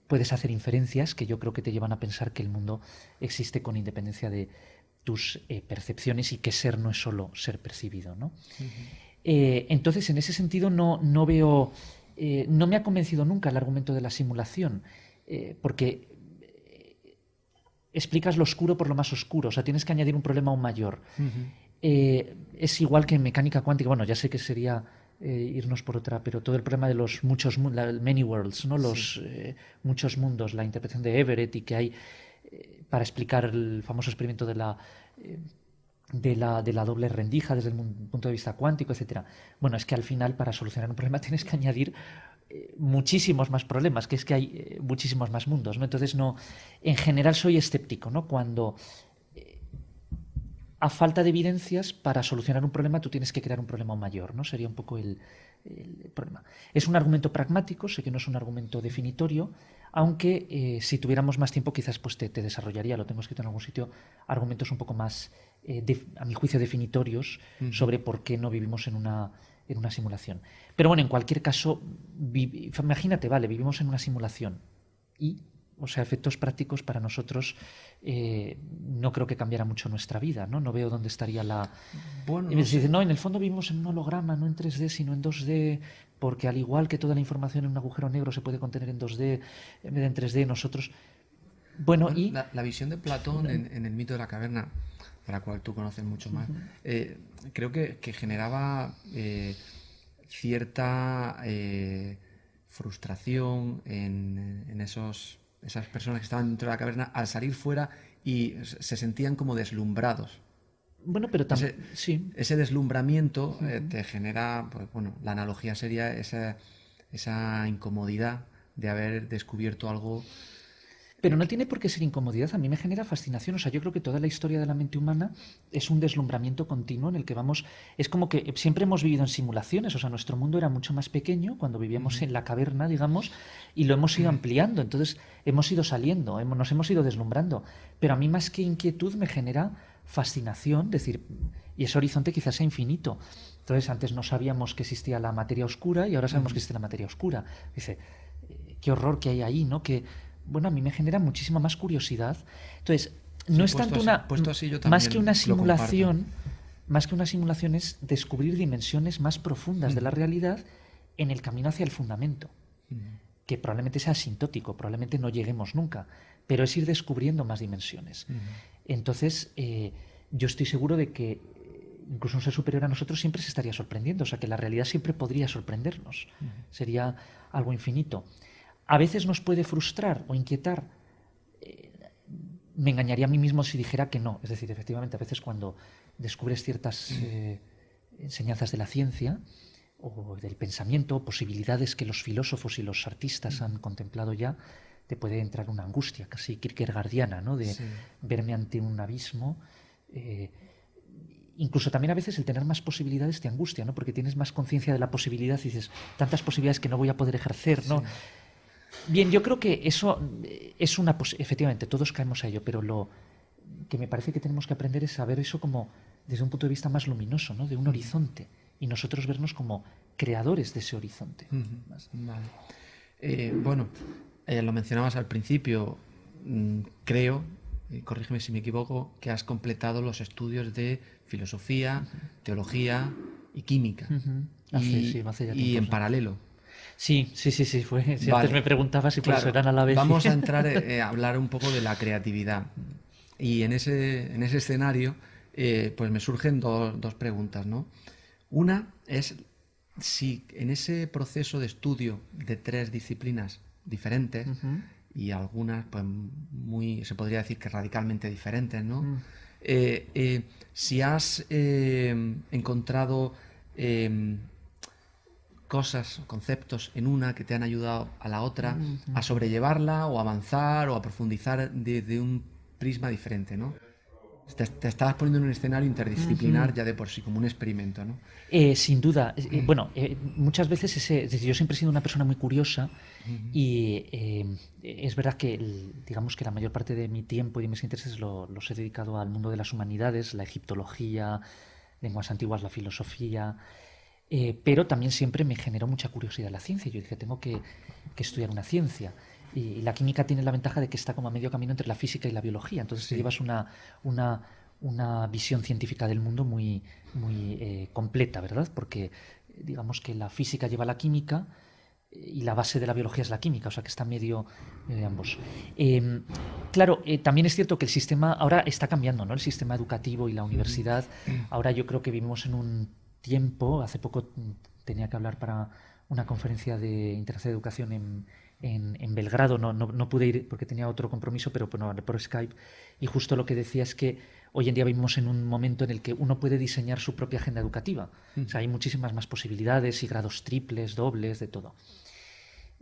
puedes hacer inferencias que yo creo que te llevan a pensar que el mundo existe con independencia de tus percepciones y que ser no es solo ser percibido, ¿no? Entonces, en ese sentido, no veo. No me ha convencido nunca el argumento de la simulación, porque explicas lo oscuro por lo más oscuro, o sea, tienes que añadir un problema aún mayor. Es igual que en mecánica cuántica, bueno, ya sé que sería irnos por otra, pero todo el problema de los muchos many worlds, ¿no? Los muchos mundos, la interpretación de Everett y que hay para explicar el famoso experimento de la doble rendija desde el punto de vista cuántico, etcétera. Bueno, es que al final para solucionar un problema tienes que añadir muchísimos más problemas, que es que hay muchísimos más mundos, ¿no? Entonces en general soy escéptico, ¿no? Cuando a falta de evidencias para solucionar un problema tú tienes que crear un problema mayor, ¿no? Sería un poco el problema. Es un argumento pragmático, sé que no es un argumento definitorio, aunque si tuviéramos más tiempo quizás pues te desarrollaría, lo tengo escrito en algún sitio, argumentos un poco más a mi juicio definitorios sobre por qué no vivimos en una simulación. Pero bueno, en cualquier caso, imagínate, vale, vivimos en una simulación y, o sea, efectos prácticos para nosotros no creo que cambiara mucho nuestra vida, ¿no? No veo dónde estaría la... Bueno, y me dice, no, en el fondo vivimos en un holograma, no en 3D, sino en 2D, porque al igual que toda la información en un agujero negro se puede contener en 2D en vez de en 3D, nosotros... Bueno, y... La visión de Platón en el mito de la caverna, para la cual tú conoces mucho más, creo que generaba cierta frustración en esas personas que estaban dentro de la caverna al salir fuera y se sentían como deslumbrados. Bueno, pero también... Sí. Ese deslumbramiento te genera, pues bueno, la analogía sería esa incomodidad de haber descubierto algo. Pero no tiene por qué ser incomodidad, a mí me genera fascinación. O sea, yo creo que toda la historia de la mente humana es un deslumbramiento continuo en el que vamos... Es como que siempre hemos vivido en simulaciones, o sea, nuestro mundo era mucho más pequeño cuando vivíamos en la caverna, digamos, y lo hemos ido ampliando. Entonces, hemos ido saliendo, nos hemos ido deslumbrando. Pero a mí más que inquietud me genera fascinación, decir, y ese horizonte quizás sea infinito. Entonces, antes no sabíamos que existía la materia oscura y ahora sabemos que existe la materia oscura. Dice, qué horror que hay ahí, ¿no? Que... Bueno, a mí me genera muchísima más curiosidad. Entonces, no es tanto más que una simulación, es descubrir dimensiones más profundas de la realidad en el camino hacia el fundamento, que probablemente sea asintótico, probablemente no lleguemos nunca, pero es ir descubriendo más dimensiones. Entonces, yo estoy seguro de que incluso un ser superior a nosotros siempre se estaría sorprendiendo, o sea, que la realidad siempre podría sorprendernos, sería algo infinito. A veces nos puede frustrar o inquietar. Me engañaría a mí mismo si dijera que no. Es decir, efectivamente, a veces cuando descubres ciertas enseñanzas de la ciencia o del pensamiento, posibilidades que los filósofos y los artistas han contemplado ya, te puede entrar una angustia casi kierkegaardiana, ¿no? De verme ante un abismo. Incluso también a veces el tener más posibilidades te angustia, ¿no? Porque tienes más conciencia de la posibilidad y dices, tantas posibilidades que no voy a poder ejercer, ¿no? Bien, yo creo que eso es una... Efectivamente, todos caemos a ello, pero lo que me parece que tenemos que aprender es a ver eso como desde un punto de vista más luminoso, ¿no? De un horizonte, y nosotros vernos como creadores de ese horizonte. Vale. Bueno, lo mencionabas al principio, creo, corrígeme si me equivoco, que has completado los estudios de filosofía, teología y química. Hace ya y en paralelo. Sí, fue. Si vale. Antes me preguntabas si claro, pues eran a la vez. Vamos a entrar a hablar un poco de la creatividad. Y en ese escenario, pues me surgen dos preguntas, ¿no? Una es si en ese proceso de estudio de 3 disciplinas diferentes, y algunas pues se podría decir que radicalmente diferentes, ¿no? Si has encontrado cosas, conceptos en una que te han ayudado a la otra a sobrellevarla o a avanzar o a profundizar de un prisma diferente, ¿no? Te estabas poniendo en un escenario interdisciplinar ya de por sí, como un experimento, ¿no? Sin duda. Bueno, muchas veces yo siempre he sido una persona muy curiosa y es verdad que digamos que la mayor parte de mi tiempo y de mis intereses los he dedicado al mundo de las humanidades, la egiptología, lenguas antiguas, la filosofía, pero también siempre me generó mucha curiosidad la ciencia. Yo dije, tengo que estudiar una ciencia. Y la química tiene la ventaja de que está como a medio camino entre la física y la biología. Entonces te llevas una visión científica del mundo muy, muy completa, ¿verdad? Porque digamos que la física lleva la química y la base de la biología es la química, o sea que está medio de ambos. Claro, también es cierto que el sistema ahora está cambiando, ¿no? El sistema educativo y la universidad. Ahora yo creo que vivimos en un tiempo, hace poco tenía que hablar para una conferencia de Internacional de Educación en Belgrado, no pude ir porque tenía otro compromiso, pero bueno, por Skype, y justo lo que decía es que hoy en día vivimos en un momento en el que uno puede diseñar su propia agenda educativa. O sea, hay muchísimas más posibilidades y grados triples, dobles, de todo.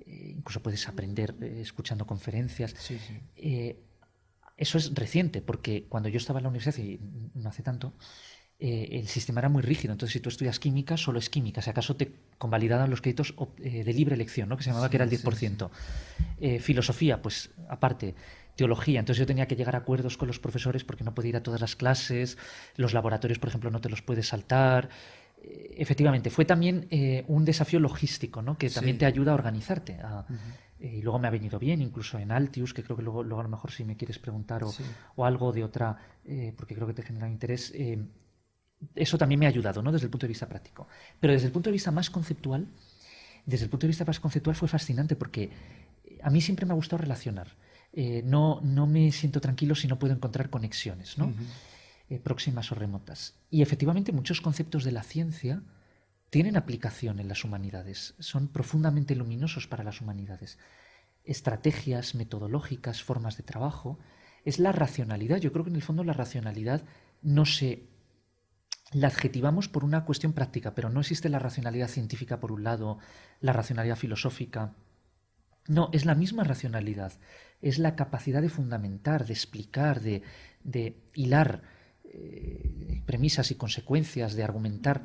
Incluso puedes aprender escuchando conferencias. Eso es reciente, porque cuando yo estaba en la universidad, y no hace tanto, el sistema era muy rígido. Entonces, si tú estudias química, solo es química. Si acaso te convalidaban los créditos de libre elección, ¿no? Que se llamaba que era el 10%. Filosofía, pues aparte. Teología, entonces yo tenía que llegar a acuerdos con los profesores porque no podía ir a todas las clases. Los laboratorios, por ejemplo, no te los puedes saltar. Efectivamente, fue también un desafío logístico, ¿no? Que también te ayuda a organizarte. Y luego me ha venido bien, incluso en Altius, que creo que luego a lo mejor si me quieres preguntar o algo de otra, porque creo que te genera interés. Eso también me ha ayudado, ¿no? Desde el punto de vista práctico. Pero desde el punto de vista más conceptual, fue fascinante porque a mí siempre me ha gustado relacionar. No me siento tranquilo si no puedo encontrar conexiones, ¿no? Próximas o remotas. Y efectivamente muchos conceptos de la ciencia tienen aplicación en las humanidades, son profundamente luminosos para las humanidades. Estrategias metodológicas, formas de trabajo, es la racionalidad. Yo creo que en el fondo la racionalidad la adjetivamos por una cuestión práctica, pero no existe la racionalidad científica por un lado, la racionalidad filosófica. No, es la misma racionalidad, es la capacidad de fundamentar, de explicar, de hilar premisas y consecuencias, de argumentar,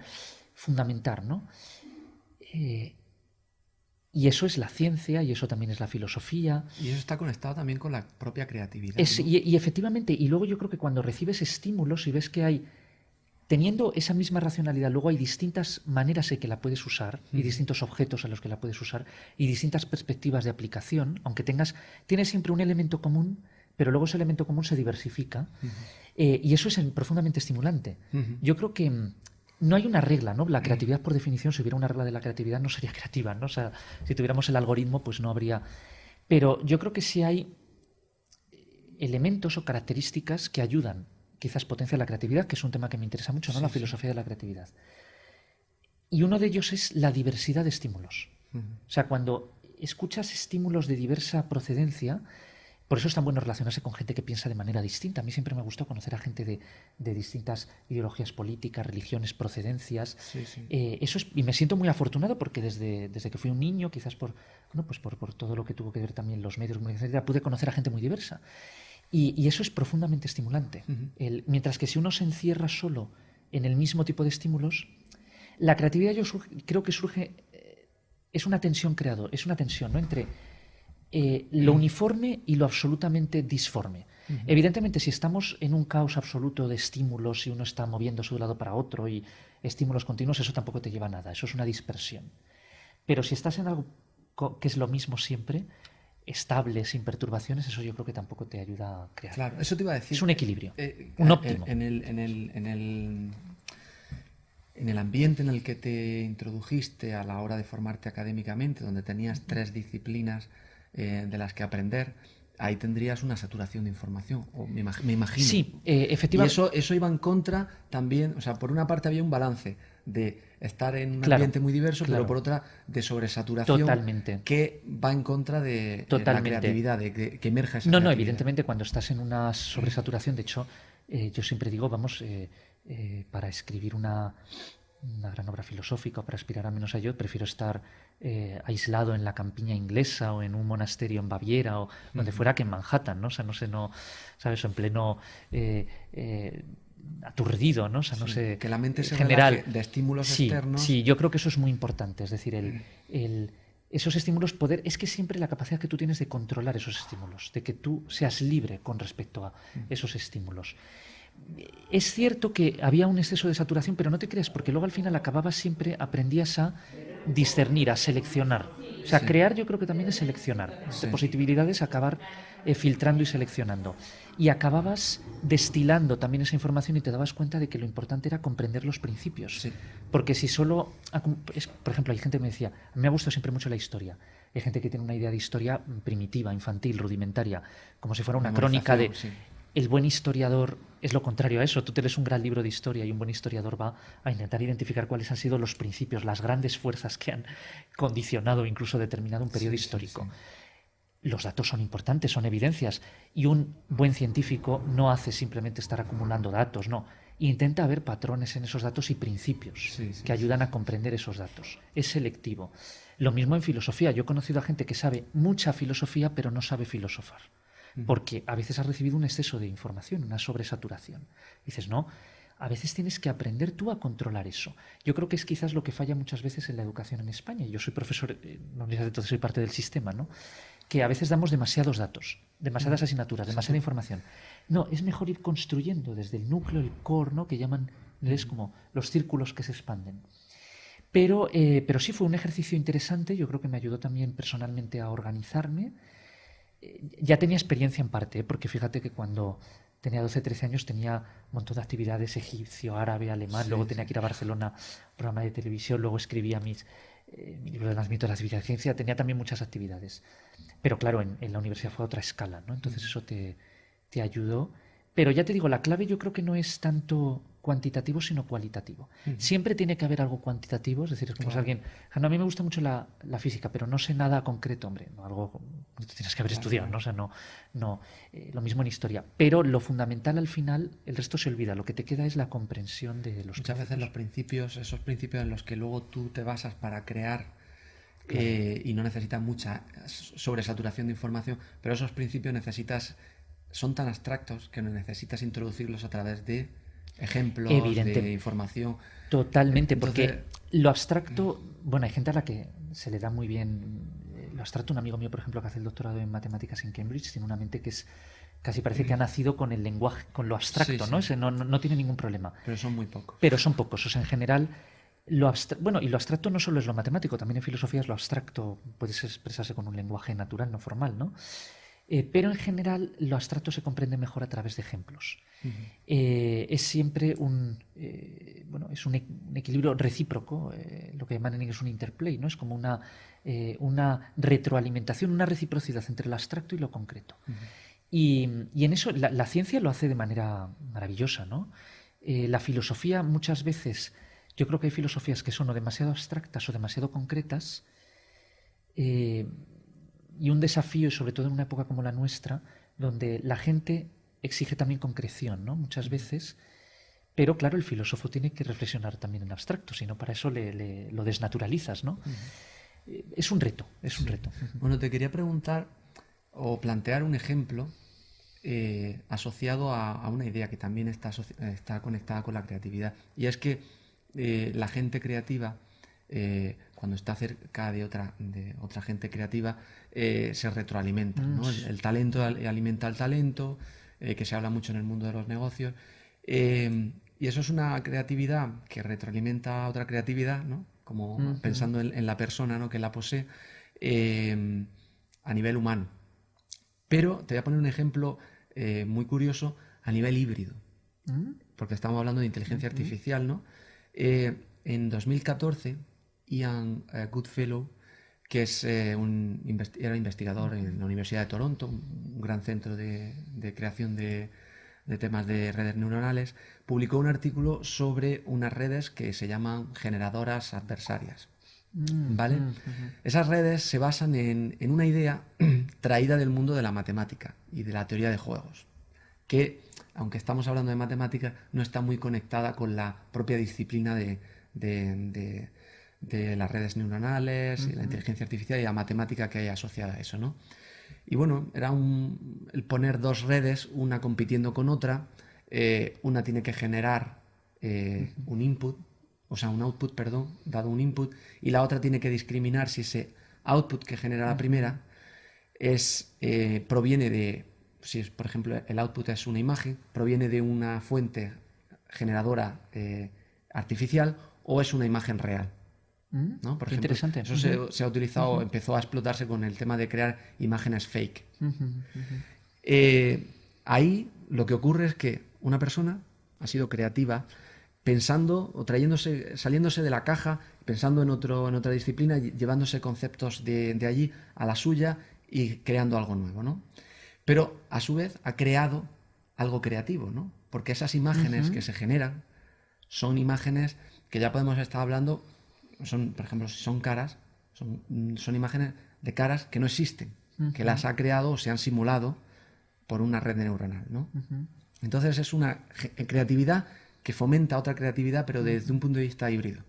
fundamentar, ¿no? Y eso es la ciencia y eso también es la filosofía. Y eso está conectado también con la propia creatividad. ¿No? ¿No? Y efectivamente, y luego yo creo que cuando recibes estímulos y ves que hay, teniendo esa misma racionalidad, luego hay distintas maneras en que la puedes usar y distintos objetos a los que la puedes usar y distintas perspectivas de aplicación, aunque tienes siempre un elemento común, pero luego ese elemento común se diversifica y eso es profundamente estimulante. Yo creo que no hay una regla, ¿no? La creatividad, por definición, si hubiera una regla de la creatividad, no sería creativa, ¿no? O sea, si tuviéramos el algoritmo, pues no habría. Pero yo creo que sí hay elementos o características que ayudan, quizás potencian la creatividad, que es un tema que me interesa mucho, ¿no? Sí, La sí. filosofía de la creatividad. Y uno de ellos es la diversidad de estímulos. O sea, cuando escuchas estímulos de diversa procedencia, por eso es tan bueno relacionarse con gente que piensa de manera distinta. A mí siempre me gustó conocer a gente de distintas ideologías políticas, religiones, procedencias. Sí, sí. Y me siento muy afortunado porque desde que fui un niño, quizás por todo lo que tuvo que ver también los medios de comunicación, etcétera, pude conocer a gente muy diversa. Y eso es profundamente estimulante. Mientras que si uno se encierra solo en el mismo tipo de estímulos, la creatividad creo que surge, es una tensión ¿no? Entre lo uniforme y lo absolutamente disforme. Evidentemente, si estamos en un caos absoluto de estímulos y uno está moviéndose de un lado para otro y estímulos continuos, eso tampoco te lleva a nada, eso es una dispersión. Pero si estás en algo que es lo mismo siempre, estable, sin perturbaciones, eso yo creo que tampoco te ayuda a crear. Claro, eso te iba a decir. Es un equilibrio, un óptimo. En el ambiente en el que te introdujiste a la hora de formarte académicamente, donde tenías 3 disciplinas de las que aprender, ahí tendrías una saturación de información, o me imagino. Sí, efectivamente. Y eso iba en contra también, o sea, por una parte había un balance de estar en un ambiente muy diverso, pero por otra de sobresaturación. Totalmente. Que va en contra de la creatividad, de que emerja esa creatividad. No, evidentemente cuando estás en una sobresaturación, de hecho, yo siempre digo, para escribir una gran obra filosófica o para aspirar al menos a ello, prefiero estar aislado en la campiña inglesa o en un monasterio en Baviera o donde fuera que en Manhattan, ¿no? O sea, ¿sabes? O en pleno aturdido, ¿no? O sea, no sé. Que la mente se general relaje de estímulos externos. Sí, yo creo que eso es muy importante. Es decir, esos estímulos, es que siempre la capacidad que tú tienes de controlar esos estímulos, de que tú seas libre con respecto a esos estímulos. Es cierto que había un exceso de saturación, pero no te creas, porque luego al final aprendías a discernir, a seleccionar. O sea, crear yo creo que también es seleccionar. De posibilidades, acabar filtrando y seleccionando. Y acababas destilando también esa información y te dabas cuenta de que lo importante era comprender los principios. Sí. Porque si solo... por ejemplo, hay gente que me decía, a mí me ha gustado siempre mucho la historia. Hay gente que tiene una idea de historia primitiva, infantil, rudimentaria, como si fuera una crónica de... Sí. El buen historiador es lo contrario a eso. Tú te lees un gran libro de historia y un buen historiador va a intentar identificar cuáles han sido los principios, las grandes fuerzas que han condicionado o incluso determinado un periodo histórico. Sí. Los datos son importantes, son evidencias. Y un buen científico no hace simplemente estar acumulando datos, no. Intenta ver patrones en esos datos y principios que ayudan a comprender esos datos. Es selectivo. Lo mismo en filosofía. Yo he conocido a gente que sabe mucha filosofía pero no sabe filosofar. Porque a veces has recibido un exceso de información, una sobresaturación. Dices, no, a veces tienes que aprender tú a controlar eso. Yo creo que es quizás lo que falla muchas veces en la educación en España. Yo soy profesor, entonces soy parte del sistema, ¿no? Que a veces damos demasiados datos, demasiadas asignaturas, demasiada información. No, es mejor ir construyendo desde el núcleo, el core, ¿no? Que llaman en inglés como los círculos que se expanden. Pero sí fue un ejercicio interesante, yo creo que me ayudó también personalmente a organizarme. Ya tenía experiencia en parte, porque fíjate que cuando tenía 12, 13 años tenía un montón de actividades, egipcio, árabe, alemán, luego tenía que ir a Barcelona, programa de televisión, luego escribía mi libro de las mitos de la civilización, tenía también muchas actividades. Pero claro, en la universidad fue a otra escala, ¿no? Entonces eso te ayudó. Pero ya te digo, la clave yo creo que no es tanto cuantitativo, sino cualitativo. Siempre tiene que haber algo cuantitativo, es decir, es como si alguien... No, a mí me gusta mucho la física, pero no sé nada concreto, hombre, no, algo que tienes que haber estudiado, ¿no? O sea, lo mismo en historia. Pero lo fundamental al final, el resto se olvida, lo que te queda es la comprensión de los Muchas veces los principios, esos principios en los que luego tú te basas para crear, y no necesitas mucha sobresaturación de información, pero esos principios son tan abstractos que necesitas introducirlos a través de ejemplos, de información. Totalmente. Entonces, porque lo abstracto, hay gente a la que se le da muy bien lo abstracto. Un amigo mío, por ejemplo, que hace el doctorado en matemáticas en Cambridge, tiene una mente que es casi parece que ha nacido con el lenguaje, con lo abstracto, ¿no? Ese no tiene ningún problema. Pero son muy pocos. Pero son pocos. O sea, en general, y lo abstracto no solo es lo matemático, también en filosofía es lo abstracto, puede expresarse con un lenguaje natural, no formal, ¿no? Pero en general lo abstracto se comprende mejor a través de ejemplos. Es siempre un equilibrio recíproco, lo que llaman en inglés un interplay, ¿no? Es como una retroalimentación, una reciprocidad entre lo abstracto y lo concreto. Y en eso la ciencia lo hace de manera maravillosa, ¿no? La filosofía muchas veces, yo creo que hay filosofías que son o demasiado abstractas o demasiado concretas, y un desafío, y sobre todo en una época como la nuestra, donde la gente exige también concreción, ¿no? Muchas veces, pero claro, el filósofo tiene que reflexionar también en abstracto, si no para eso lo desnaturalizas, ¿no? Es un reto, es un reto. Bueno, te quería preguntar o plantear un ejemplo asociado a una idea que también está conectada con la creatividad. Y es que la gente creativa, cuando está cerca de otra gente creativa, se retroalimenta, ¿no? El talento alimenta al talento, que se habla mucho en el mundo de los negocios. Y eso es una creatividad que retroalimenta a otra creatividad, ¿no? Como pensando en la persona, ¿no?, que la posee, a nivel humano. Pero te voy a poner un ejemplo muy curioso a nivel híbrido, porque estamos hablando de inteligencia artificial, ¿no? En 2014, Ian Goodfellow, que era investigador en la Universidad de Toronto, un gran centro de creación de temas de redes neuronales, publicó un artículo sobre unas redes que se llaman generadoras adversarias. ¿Vale? Esas redes se basan en una idea traída del mundo de la matemática y de la teoría de juegos, que, aunque estamos hablando de matemática, no está muy conectada con la propia disciplina de las redes neuronales, la inteligencia artificial y la matemática que hay asociada a eso, ¿no? Y bueno, era el poner dos redes, una compitiendo con otra, una tiene que generar un input, o sea, un output, perdón, dado un input, y la otra tiene que discriminar si ese output que genera la primera proviene de, si es, por ejemplo, el output es una imagen, proviene de una fuente generadora artificial o es una imagen real, ¿no? Por ejemplo, interesante. Eso se ha utilizado, empezó a explotarse con el tema de crear imágenes fake. Ahí lo que ocurre es que una persona ha sido creativa pensando o saliéndose de la caja, pensando en otra disciplina, llevándose conceptos de allí a la suya y creando algo nuevo, ¿no? Pero a su vez ha creado algo creativo, ¿no? Porque esas imágenes que se generan son imágenes que ya podemos estar hablando, por ejemplo, si son caras, son imágenes de caras que no existen, que las ha creado o se han simulado por una red neuronal, ¿no? Entonces es una creatividad que fomenta otra creatividad, pero desde un punto de vista híbrido.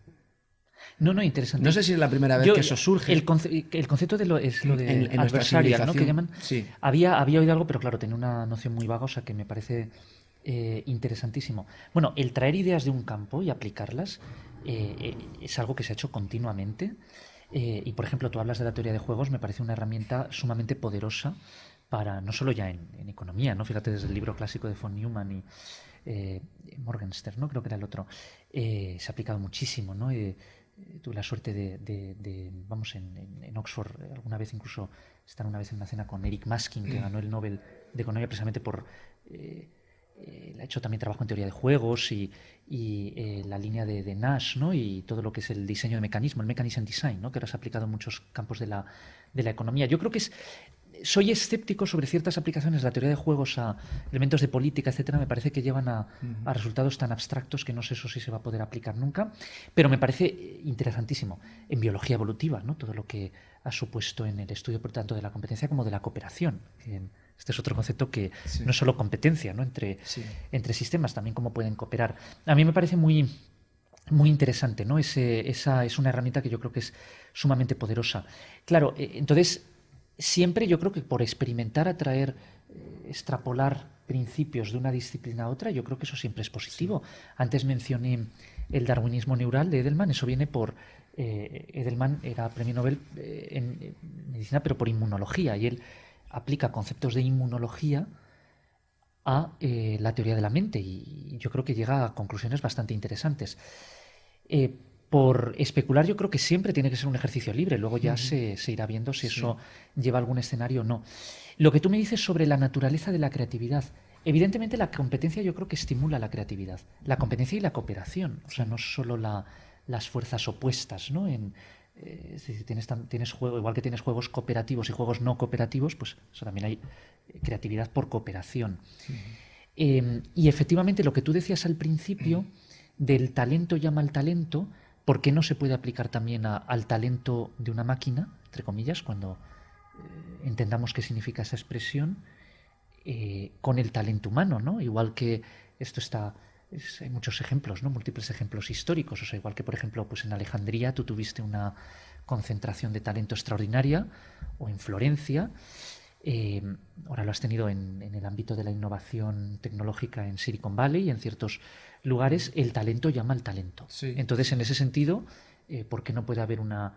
No, interesante. No sé si es la primera vez que eso surge. El concepto es lo de en adversarial, ¿no?, que llaman. Sí. Había oído algo, pero claro, tenía una noción muy vaga, o sea que me parece interesantísimo. Bueno, el traer ideas de un campo y aplicarlas es algo que se ha hecho continuamente. Y por ejemplo, tú hablas de la teoría de juegos, me parece una herramienta sumamente poderosa para, no solo ya en economía, ¿no? Fíjate, desde el libro clásico de von Neumann y Morgenstern, ¿no?, creo que era el otro, se ha aplicado muchísimo, ¿no? Tuve la suerte vamos, en Oxford, alguna vez incluso estar una vez en una cena con Eric Maskin, que ganó el Nobel de Economía precisamente por... ha hecho también trabajo en teoría de juegos y la línea de Nash, ¿no?, y todo lo que es el diseño de mecanismo, el mechanism design, ¿no?, que ahora se ha aplicado en muchos campos de la economía. Yo creo que soy escéptico sobre ciertas aplicaciones de la teoría de juegos a elementos de política, etcétera. Me parece que llevan a resultados tan abstractos que no sé eso si se va a poder aplicar nunca, pero me parece interesantísimo. En biología evolutiva, ¿no?, todo lo que ha supuesto en el estudio, por tanto, de la competencia como de la cooperación. Este es otro concepto que no es solo competencia, ¿no?, entre sistemas, también cómo pueden cooperar. A mí me parece muy interesante, ¿no? Esa es una herramienta que yo creo que es sumamente poderosa. Claro, entonces... Siempre yo creo que por experimentar, atraer, extrapolar principios de una disciplina a otra, yo creo que eso siempre es positivo. Sí. Antes mencioné el darwinismo neural de Edelman, eso viene por... Edelman era premio Nobel en medicina, pero por inmunología, y él aplica conceptos de inmunología a la teoría de la mente, y yo creo que llega a conclusiones bastante interesantes. Por especular, yo creo que siempre tiene que ser un ejercicio libre, luego ya se irá viendo si eso lleva a algún escenario o no. Lo que tú me dices sobre la naturaleza de la creatividad, evidentemente la competencia yo creo que estimula la creatividad, la competencia y la cooperación, o sea, no solo las fuerzas opuestas, ¿no?, Es decir, tienes juego, igual que tienes juegos cooperativos y juegos no cooperativos, pues eso también hay creatividad por cooperación. Y efectivamente lo que tú decías al principio del talento llama al talento, ¿por qué no se puede aplicar también al talento de una máquina, entre comillas, cuando entendamos qué significa esa expresión, con el talento humano, ¿no? Igual que esto hay muchos ejemplos, ¿no? Múltiples ejemplos históricos. O sea, igual que, por ejemplo, pues en Alejandría tú tuviste una concentración de talento extraordinaria, o en Florencia. Ahora lo has tenido en el ámbito de la innovación tecnológica en Silicon Valley y en ciertos lugares. El talento llama al talento. Sí. Entonces, en ese sentido, ¿por qué no puede haber una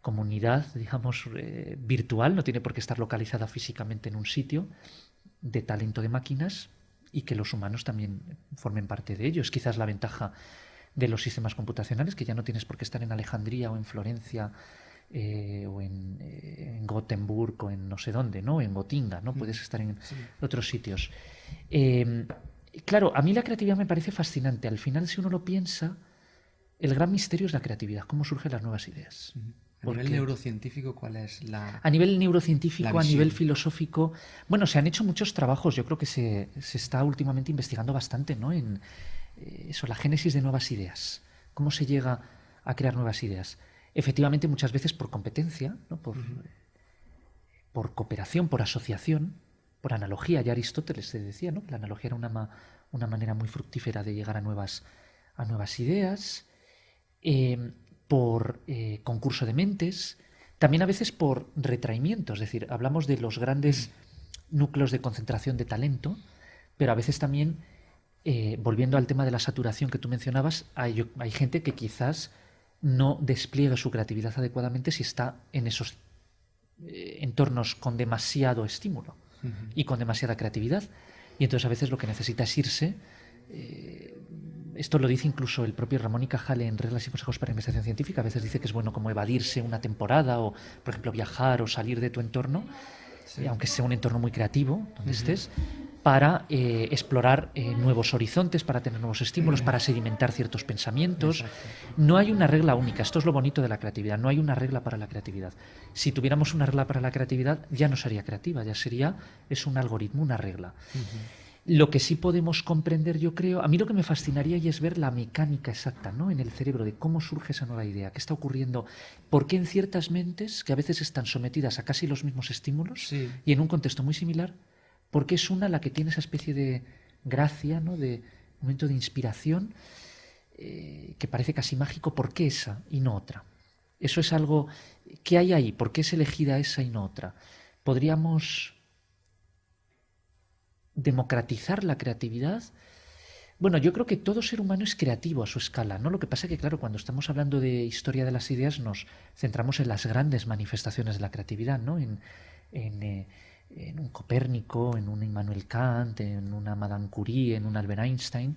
comunidad, digamos, virtual? No tiene por qué estar localizada físicamente en un sitio, de talento de máquinas, y que los humanos también formen parte de ello. Es quizás la ventaja de los sistemas computacionales, que ya no tienes por qué estar en Alejandría o en Florencia o en Gotemburgo o en no sé dónde, ¿no? En Gotinga, ¿no? Puedes estar en otros sitios. Claro, a mí la creatividad me parece fascinante. Al final, si uno lo piensa, el gran misterio es la creatividad, cómo surgen las nuevas ideas. A nivel neurocientífico, ¿cuál es la...? A nivel neurocientífico, a nivel filosófico... Bueno, se han hecho muchos trabajos. Yo creo que se está últimamente investigando bastante, ¿no? En eso, la génesis de nuevas ideas. ¿Cómo se llega a crear nuevas ideas? Efectivamente, muchas veces por competencia, ¿no? Por cooperación, por asociación, por analogía. Ya Aristóteles se decía, ¿no? Que la analogía era una manera muy fructífera de llegar a nuevas ideas. Por concurso de mentes, también a veces por retraimiento, es decir, hablamos de los grandes núcleos de concentración de talento, pero a veces también, volviendo al tema de la saturación que tú mencionabas, hay gente que quizás no despliegue su creatividad adecuadamente si está en esos entornos con demasiado estímulo y con demasiada creatividad, y entonces a veces lo que necesita es irse. Esto lo dice incluso el propio Ramón y Cajal en Reglas y Consejos para la Investigación Científica. A veces dice que es bueno como evadirse una temporada o, por ejemplo, viajar o salir de tu entorno, aunque sea un entorno muy creativo, donde estés, para explorar nuevos horizontes, para tener nuevos estímulos, para sedimentar ciertos pensamientos. No hay una regla única. Esto es lo bonito de la creatividad. No hay una regla para la creatividad. Si tuviéramos una regla para la creatividad, ya no sería creativa, es un algoritmo, una regla. Lo que sí podemos comprender, yo creo, a mí lo que me fascinaría y es ver la mecánica exacta, ¿no? En el cerebro de cómo surge esa nueva idea, qué está ocurriendo, por qué en ciertas mentes que a veces están sometidas a casi los mismos estímulos y en un contexto muy similar, por qué es una la que tiene esa especie de gracia, ¿no? De momento de inspiración que parece casi mágico, ¿por qué esa y no otra? Eso es algo, ¿qué hay ahí? ¿Por qué es elegida esa y no otra? Podríamos democratizar la creatividad. Bueno, yo creo que todo ser humano es creativo a su escala, ¿no? Lo que pasa es que, claro, cuando estamos hablando de historia de las ideas nos centramos en las grandes manifestaciones de la creatividad, ¿no? En un Copérnico, en un Immanuel Kant, en una Madame Curie, en un Albert Einstein,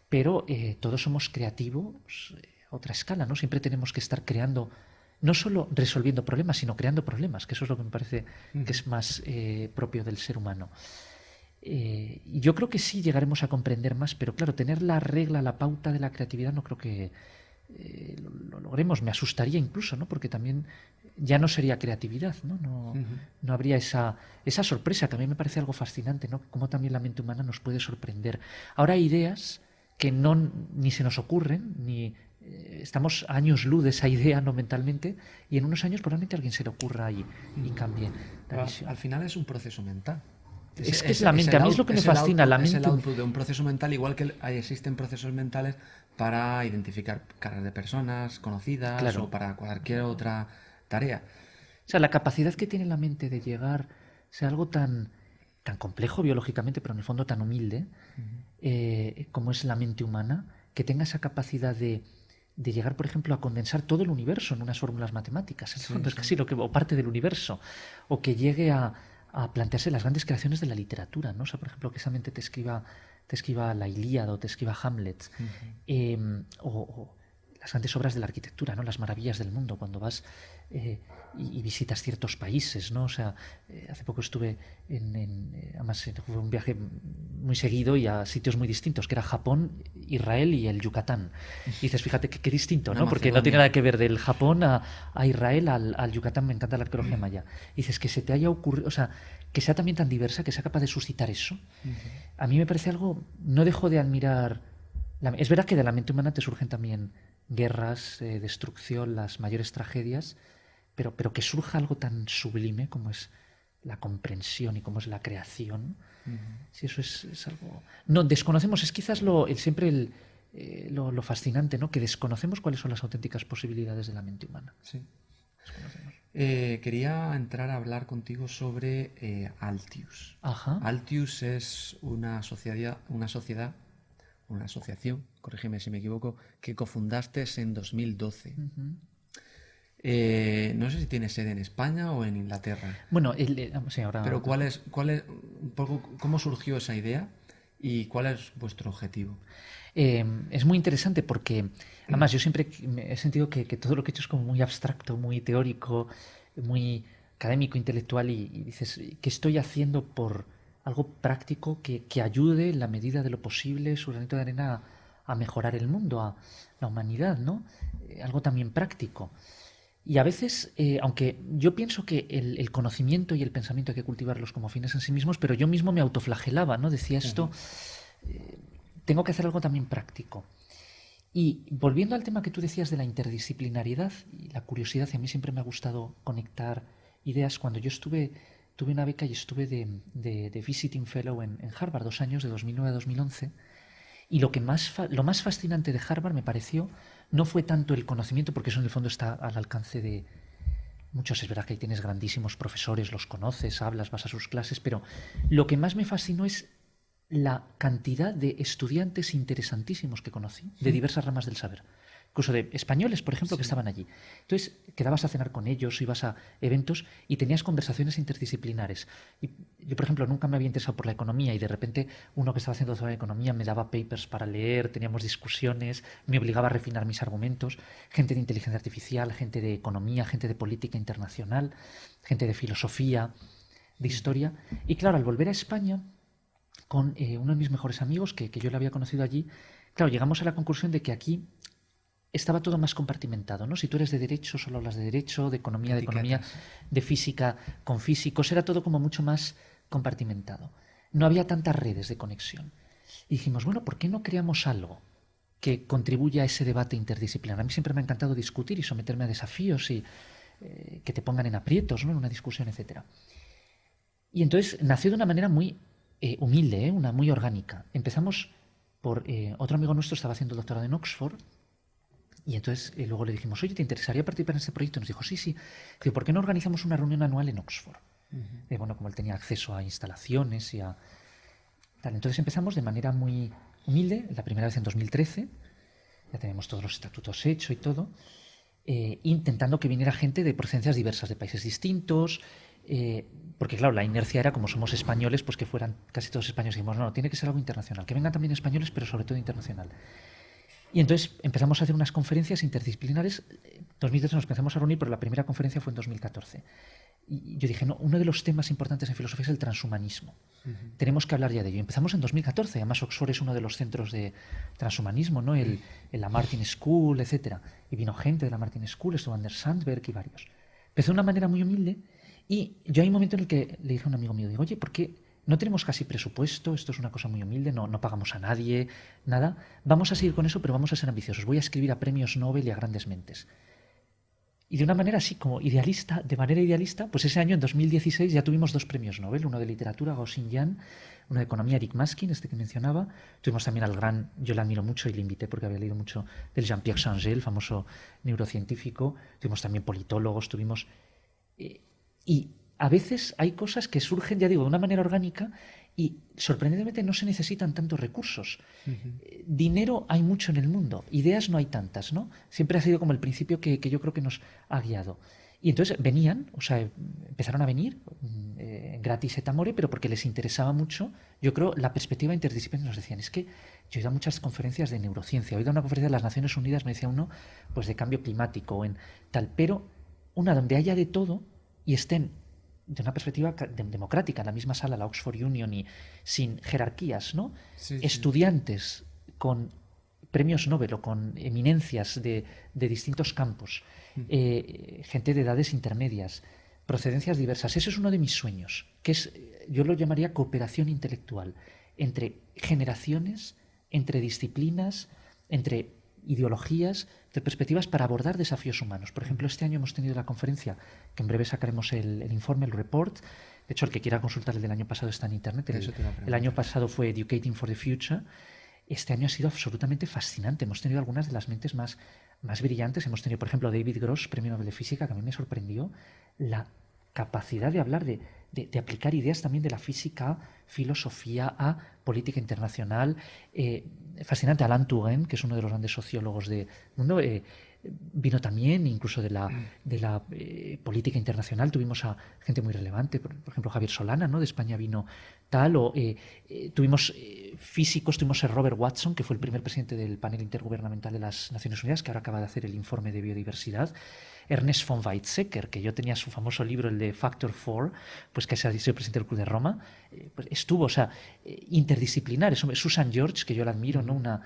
pero todos somos creativos a otra escala, ¿no? Siempre tenemos que estar creando, no solo resolviendo problemas, sino creando problemas, que eso es lo que me parece que es más propio del ser humano. Yo creo que sí llegaremos a comprender más, pero claro, tener la regla, la pauta de la creatividad no creo que lo logremos. Me asustaría incluso, ¿no? Porque también ya no sería creatividad, ¿no? No habría esa sorpresa, que a mí me parece algo fascinante, ¿no? Cómo también la mente humana nos puede sorprender. Ahora hay ideas que ni se nos ocurren, ni estamos a años luz de esa idea, no mentalmente, y en unos años probablemente a alguien se le ocurra y cambie la visión. Al final es un proceso mental. Es que es la mente, a mí es lo que me fascina. La mente es el output de un proceso mental, igual que existen procesos mentales para identificar caras de personas conocidas, claro, o para cualquier otra tarea. O sea, la capacidad que tiene la mente de llegar, o sea, algo tan complejo biológicamente, pero en el fondo tan humilde, como es la mente humana, que tenga esa capacidad de llegar, por ejemplo, a condensar todo el universo en unas fórmulas matemáticas. En el fondo es casi o parte del universo, o que llegue a plantearse las grandes creaciones de la literatura, ¿no? O sea, por ejemplo, que esa mente te escriba la Ilíada o te escriba Hamlet, o las grandes obras de la arquitectura, ¿no? Las maravillas del mundo, cuando vas y visitas ciertos países, ¿no? O sea, hace poco estuve además fue un viaje muy seguido y a sitios muy distintos, que era Japón, Israel y el Yucatán. Y dices, fíjate qué distinto, ¿no? Porque no tiene nada que ver del Japón a Israel, al Yucatán. Me encanta la arqueología maya. Y dices que se te haya ocurrido, o sea, que sea también tan diversa, que sea capaz de suscitar eso. A mí me parece algo, no dejo de admirar. Es verdad que de la mente humana te surgen también guerras, destrucción, las mayores tragedias, pero que surja algo tan sublime como es la comprensión y como es la creación. Si eso es algo... No, desconocemos, es quizás siempre lo fascinante, ¿no? Que desconocemos cuáles son las auténticas posibilidades de la mente humana. Sí. Quería entrar a hablar contigo sobre Altius. Ajá. Altius es una asociación, corrígeme si me equivoco, que cofundaste en 2012. No sé si tiene sede en España o en Inglaterra. Bueno, sí, ahora... Pero un poco, ¿cómo surgió esa idea y cuál es vuestro objetivo? Es muy interesante porque, además, yo siempre he sentido que todo lo que he hecho es como muy abstracto, muy teórico, muy académico, intelectual, y dices, ¿qué estoy haciendo por algo práctico que ayude en la medida de lo posible, su granito de arena, a mejorar el mundo, a la humanidad, ¿no? Algo también práctico. Y a veces, aunque yo pienso que el conocimiento y el pensamiento hay que cultivarlos como fines en sí mismos, pero yo mismo me autoflagelaba, ¿no? Decía esto, tengo que hacer algo también práctico. Y volviendo al tema que tú decías de la interdisciplinariedad y la curiosidad, y a mí siempre me ha gustado conectar ideas. Cuando yo tuve una beca y estuve de Visiting Fellow en Harvard 2 años, de 2009 a 2011, y lo más fascinante de Harvard me pareció no fue tanto el conocimiento, porque eso en el fondo está al alcance de muchos. Es verdad que ahí tienes grandísimos profesores, los conoces, hablas, vas a sus clases, pero lo que más me fascinó es la cantidad de estudiantes interesantísimos que conocí, de diversas ramas del saber. Incluso de españoles, por ejemplo, que estaban allí. Entonces, quedabas a cenar con ellos, ibas a eventos y tenías conversaciones interdisciplinares. Y yo, por ejemplo, nunca me había interesado por la economía y de repente uno que estaba haciendo sobre economía me daba papers para leer, teníamos discusiones, me obligaba a refinar mis argumentos. Gente de inteligencia artificial, gente de economía, gente de política internacional, gente de filosofía, de historia. Y claro, al volver a España, con uno de mis mejores amigos, que yo le había conocido allí, claro, llegamos a la conclusión de que aquí estaba todo más compartimentado, ¿no? Si tú eres de derecho, solo hablas de derecho, de economía, de física con físicos, era todo como mucho más compartimentado. No había tantas redes de conexión. Y dijimos, bueno, ¿por qué no creamos algo que contribuya a ese debate interdisciplinar? A mí siempre me ha encantado discutir y someterme a desafíos y que te pongan en aprietos, ¿no? En una discusión, etcétera. Y entonces nació de una manera muy humilde, una muy orgánica. Empezamos por otro amigo nuestro estaba haciendo el doctorado en Oxford. Y entonces luego le dijimos, oye, ¿te interesaría participar en este proyecto? Nos dijo, sí. Digo, ¿por qué no organizamos una reunión anual en Oxford? Bueno, como él tenía acceso a instalaciones y a tal. Entonces empezamos de manera muy humilde, la primera vez en 2013, ya tenemos todos los estatutos hechos y todo, intentando que viniera gente de procedencias diversas, de países distintos, porque claro, la inercia era, como somos españoles, pues que fueran casi todos españoles. Y dijimos, no, tiene que ser algo internacional, que vengan también españoles, pero sobre todo internacional. Y entonces empezamos a hacer unas conferencias interdisciplinares. En 2013 nos empezamos a reunir, pero la primera conferencia fue en 2014. Y yo dije, no, uno de los temas importantes en filosofía es el transhumanismo. Tenemos que hablar ya de ello. Empezamos en 2014, además Oxford es uno de los centros de transhumanismo, ¿no? La Martin School, etc. Y vino gente de la Martin School, estuvo Anders Sandberg y varios. Empezó de una manera muy humilde y yo hay un momento en el que le dije a un amigo mío, digo, oye, ¿por qué no tenemos casi presupuesto? Esto es una cosa muy humilde, no pagamos a nadie, nada. Vamos a seguir con eso, pero vamos a ser ambiciosos. Voy a escribir a premios Nobel y a grandes mentes. Y de una manera así, como idealista, de manera idealista, pues ese año, en 2016, ya tuvimos 2 premios Nobel, uno de literatura, Gao Xingyan, uno de economía, Eric Maskin, este que mencionaba. Tuvimos también al gran, yo le admiro mucho y le invité porque había leído mucho, del Jean-Pierre Changé, el famoso neurocientífico. Tuvimos también politólogos, tuvimos... y a veces hay cosas que surgen, ya digo, de una manera orgánica y sorprendentemente no se necesitan tantos recursos. Dinero hay mucho en el mundo, ideas no hay tantas, ¿no? Siempre ha sido como el principio que yo creo que nos ha guiado. Y entonces venían, o sea, empezaron a venir gratis et amore, pero porque les interesaba mucho, yo creo, la perspectiva interdisciplinaria. Nos decían, es que yo he ido a muchas conferencias de neurociencia, he ido a una conferencia de las Naciones Unidas, me decía uno, pues de cambio climático o en tal, pero una donde haya de todo y estén de una perspectiva democrática, en la misma sala, la Oxford Union, y sin jerarquías, ¿no? Estudiantes con premios Nobel o con eminencias de distintos campos, gente de edades intermedias, procedencias diversas. Ese es uno de mis sueños, que es, yo lo llamaría cooperación intelectual entre generaciones, entre disciplinas, entre ideologías, entre perspectivas para abordar desafíos humanos. Por ejemplo, este año hemos tenido la conferencia, que en breve sacaremos el informe, el report. De hecho, el que quiera consultar el del año pasado está en internet. El año pasado fue Educating for the Future. Este año ha sido absolutamente fascinante. Hemos tenido algunas de las mentes más brillantes. Hemos tenido, por ejemplo, David Gross, Premio Nobel de Física, que a mí me sorprendió la capacidad de hablar, de aplicar ideas también de la física a filosofía, a política internacional. Fascinante. Alain Touraine, que es uno de los grandes sociólogos del mundo, vino también incluso de la política internacional. Tuvimos a gente muy relevante, por ejemplo Javier Solana, ¿no? De España vino tal, o tuvimos físicos, tuvimos a Robert Watson, que fue el primer presidente del panel intergubernamental de las Naciones Unidas, que ahora acaba de hacer el informe de biodiversidad. Ernest von Weizsäcker, que yo tenía su famoso libro, el de Factor 4, pues que es el presidente del Club de Roma, pues estuvo, o sea, interdisciplinar. Susan George, que yo la admiro, ¿no?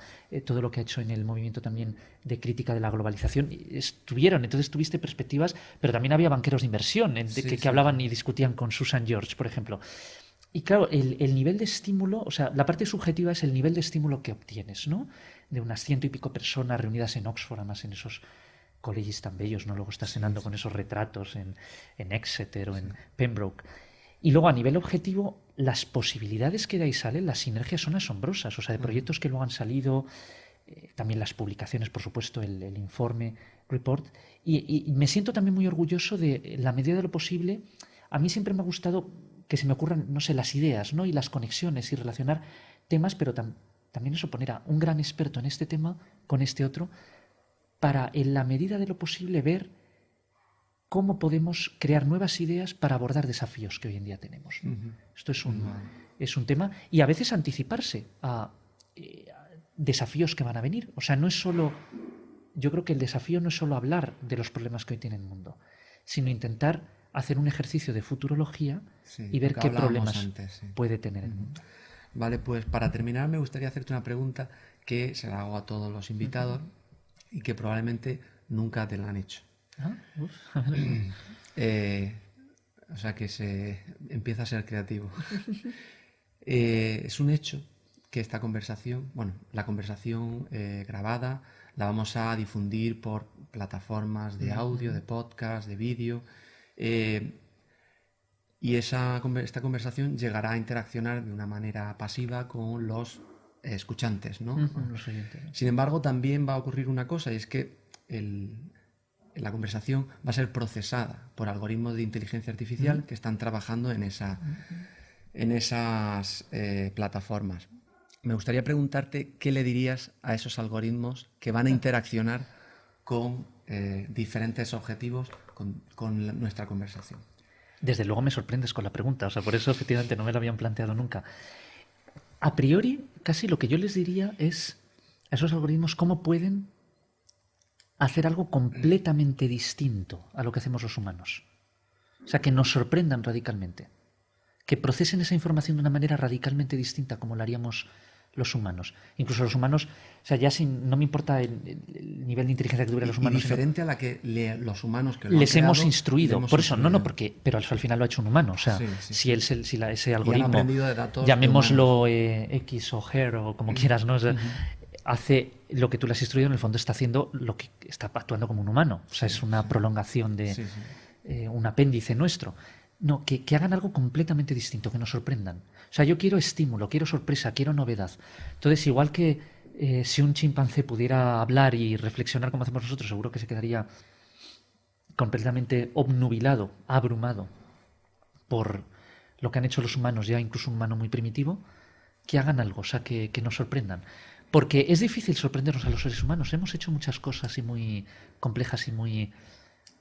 Todo lo que ha hecho en el movimiento también de crítica de la globalización, estuvieron, entonces tuviste perspectivas, pero también había banqueros de inversión que hablaban y discutían con Susan George, por ejemplo. Y claro, el nivel de estímulo, o sea, la parte subjetiva es el nivel de estímulo que obtienes, ¿no? De unas 100 y pico personas reunidas en Oxford, además en esos colegios tan bellos, ¿no? Luego estás cenando con esos retratos en Exeter o en Pembroke. Y luego, a nivel objetivo, las posibilidades que de ahí salen, las sinergias son asombrosas. O sea, de proyectos que luego han salido, también las publicaciones, por supuesto, el informe, report. Y me siento también muy orgulloso de, en la medida de lo posible, a mí siempre me ha gustado que se me ocurran, no sé, las ideas, ¿no? Y las conexiones y relacionar temas, pero también eso, poner a un gran experto en este tema con este otro, para, en la medida de lo posible, ver cómo podemos crear nuevas ideas para abordar desafíos que hoy en día tenemos, ¿no? Esto es un tema, y a veces anticiparse a desafíos que van a venir. O sea, no es solo, yo creo que el desafío no es solo hablar de los problemas que hoy tiene el mundo, sino intentar hacer un ejercicio de futurología y ver qué problemas puede tener el mundo. Vale, pues para terminar me gustaría hacerte una pregunta que se la hago a todos los invitados y que probablemente nunca te la han hecho. O sea que se empieza a ser creativo. Es un hecho que esta conversación, la conversación grabada, la vamos a difundir por plataformas de audio, de podcast, de vídeo, y esta conversación llegará a interaccionar de una manera pasiva con los escuchantes, ¿no? Los oyentes. Sin embargo, también va a ocurrir una cosa, y es que la conversación va a ser procesada por algoritmos de inteligencia artificial que están trabajando en esas plataformas. Me gustaría preguntarte qué le dirías a esos algoritmos que van a interaccionar con diferentes objetivos con nuestra conversación. Desde luego me sorprendes con la pregunta, o sea, por eso efectivamente no me la habían planteado nunca. A priori, casi lo que yo les diría es a esos algoritmos cómo pueden hacer algo completamente distinto a lo que hacemos los humanos. O sea, que nos sorprendan radicalmente, que procesen esa información de una manera radicalmente distinta como la haríamos los humanos. Incluso los humanos, o sea, ya no me importa el nivel de inteligencia que tuvieran los humanos. Y diferente a la que los humanos que les hemos instruido. Por eso, pero al final lo ha hecho un humano. O sea, si ese algoritmo, llamémoslo X o Her o como quieras, ¿no? O sea, hace lo que tú le has instruido, en el fondo está haciendo lo que está actuando como un humano. O sea, es una prolongación de un apéndice nuestro. No, que hagan algo completamente distinto, que nos sorprendan. O sea, yo quiero estímulo, quiero sorpresa, quiero novedad. Entonces, igual que si un chimpancé pudiera hablar y reflexionar como hacemos nosotros, seguro que se quedaría completamente obnubilado, abrumado por lo que han hecho los humanos, ya incluso un humano muy primitivo, que hagan algo, o sea, que nos sorprendan. Porque es difícil sorprendernos a los seres humanos. Hemos hecho muchas cosas y muy complejas y muy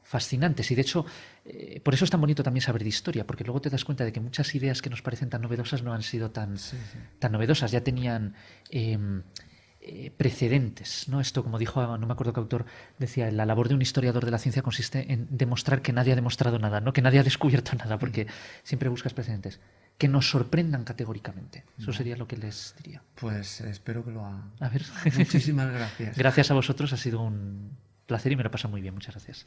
fascinantes, y de hecho por eso es tan bonito también saber de historia, porque luego te das cuenta de que muchas ideas que nos parecen tan novedosas no han sido tan novedosas, ya tenían precedentes, ¿no? Esto, como dijo, no me acuerdo qué autor decía, la labor de un historiador de la ciencia consiste en demostrar que nadie ha demostrado nada, ¿no? Que nadie ha descubierto nada, porque siempre buscas precedentes que nos sorprendan categóricamente. Eso sería lo que les diría. Pues espero que lo hagan. A ver. Muchísimas gracias. Gracias a vosotros, ha sido un placer y me lo he pasado muy bien. Muchas gracias.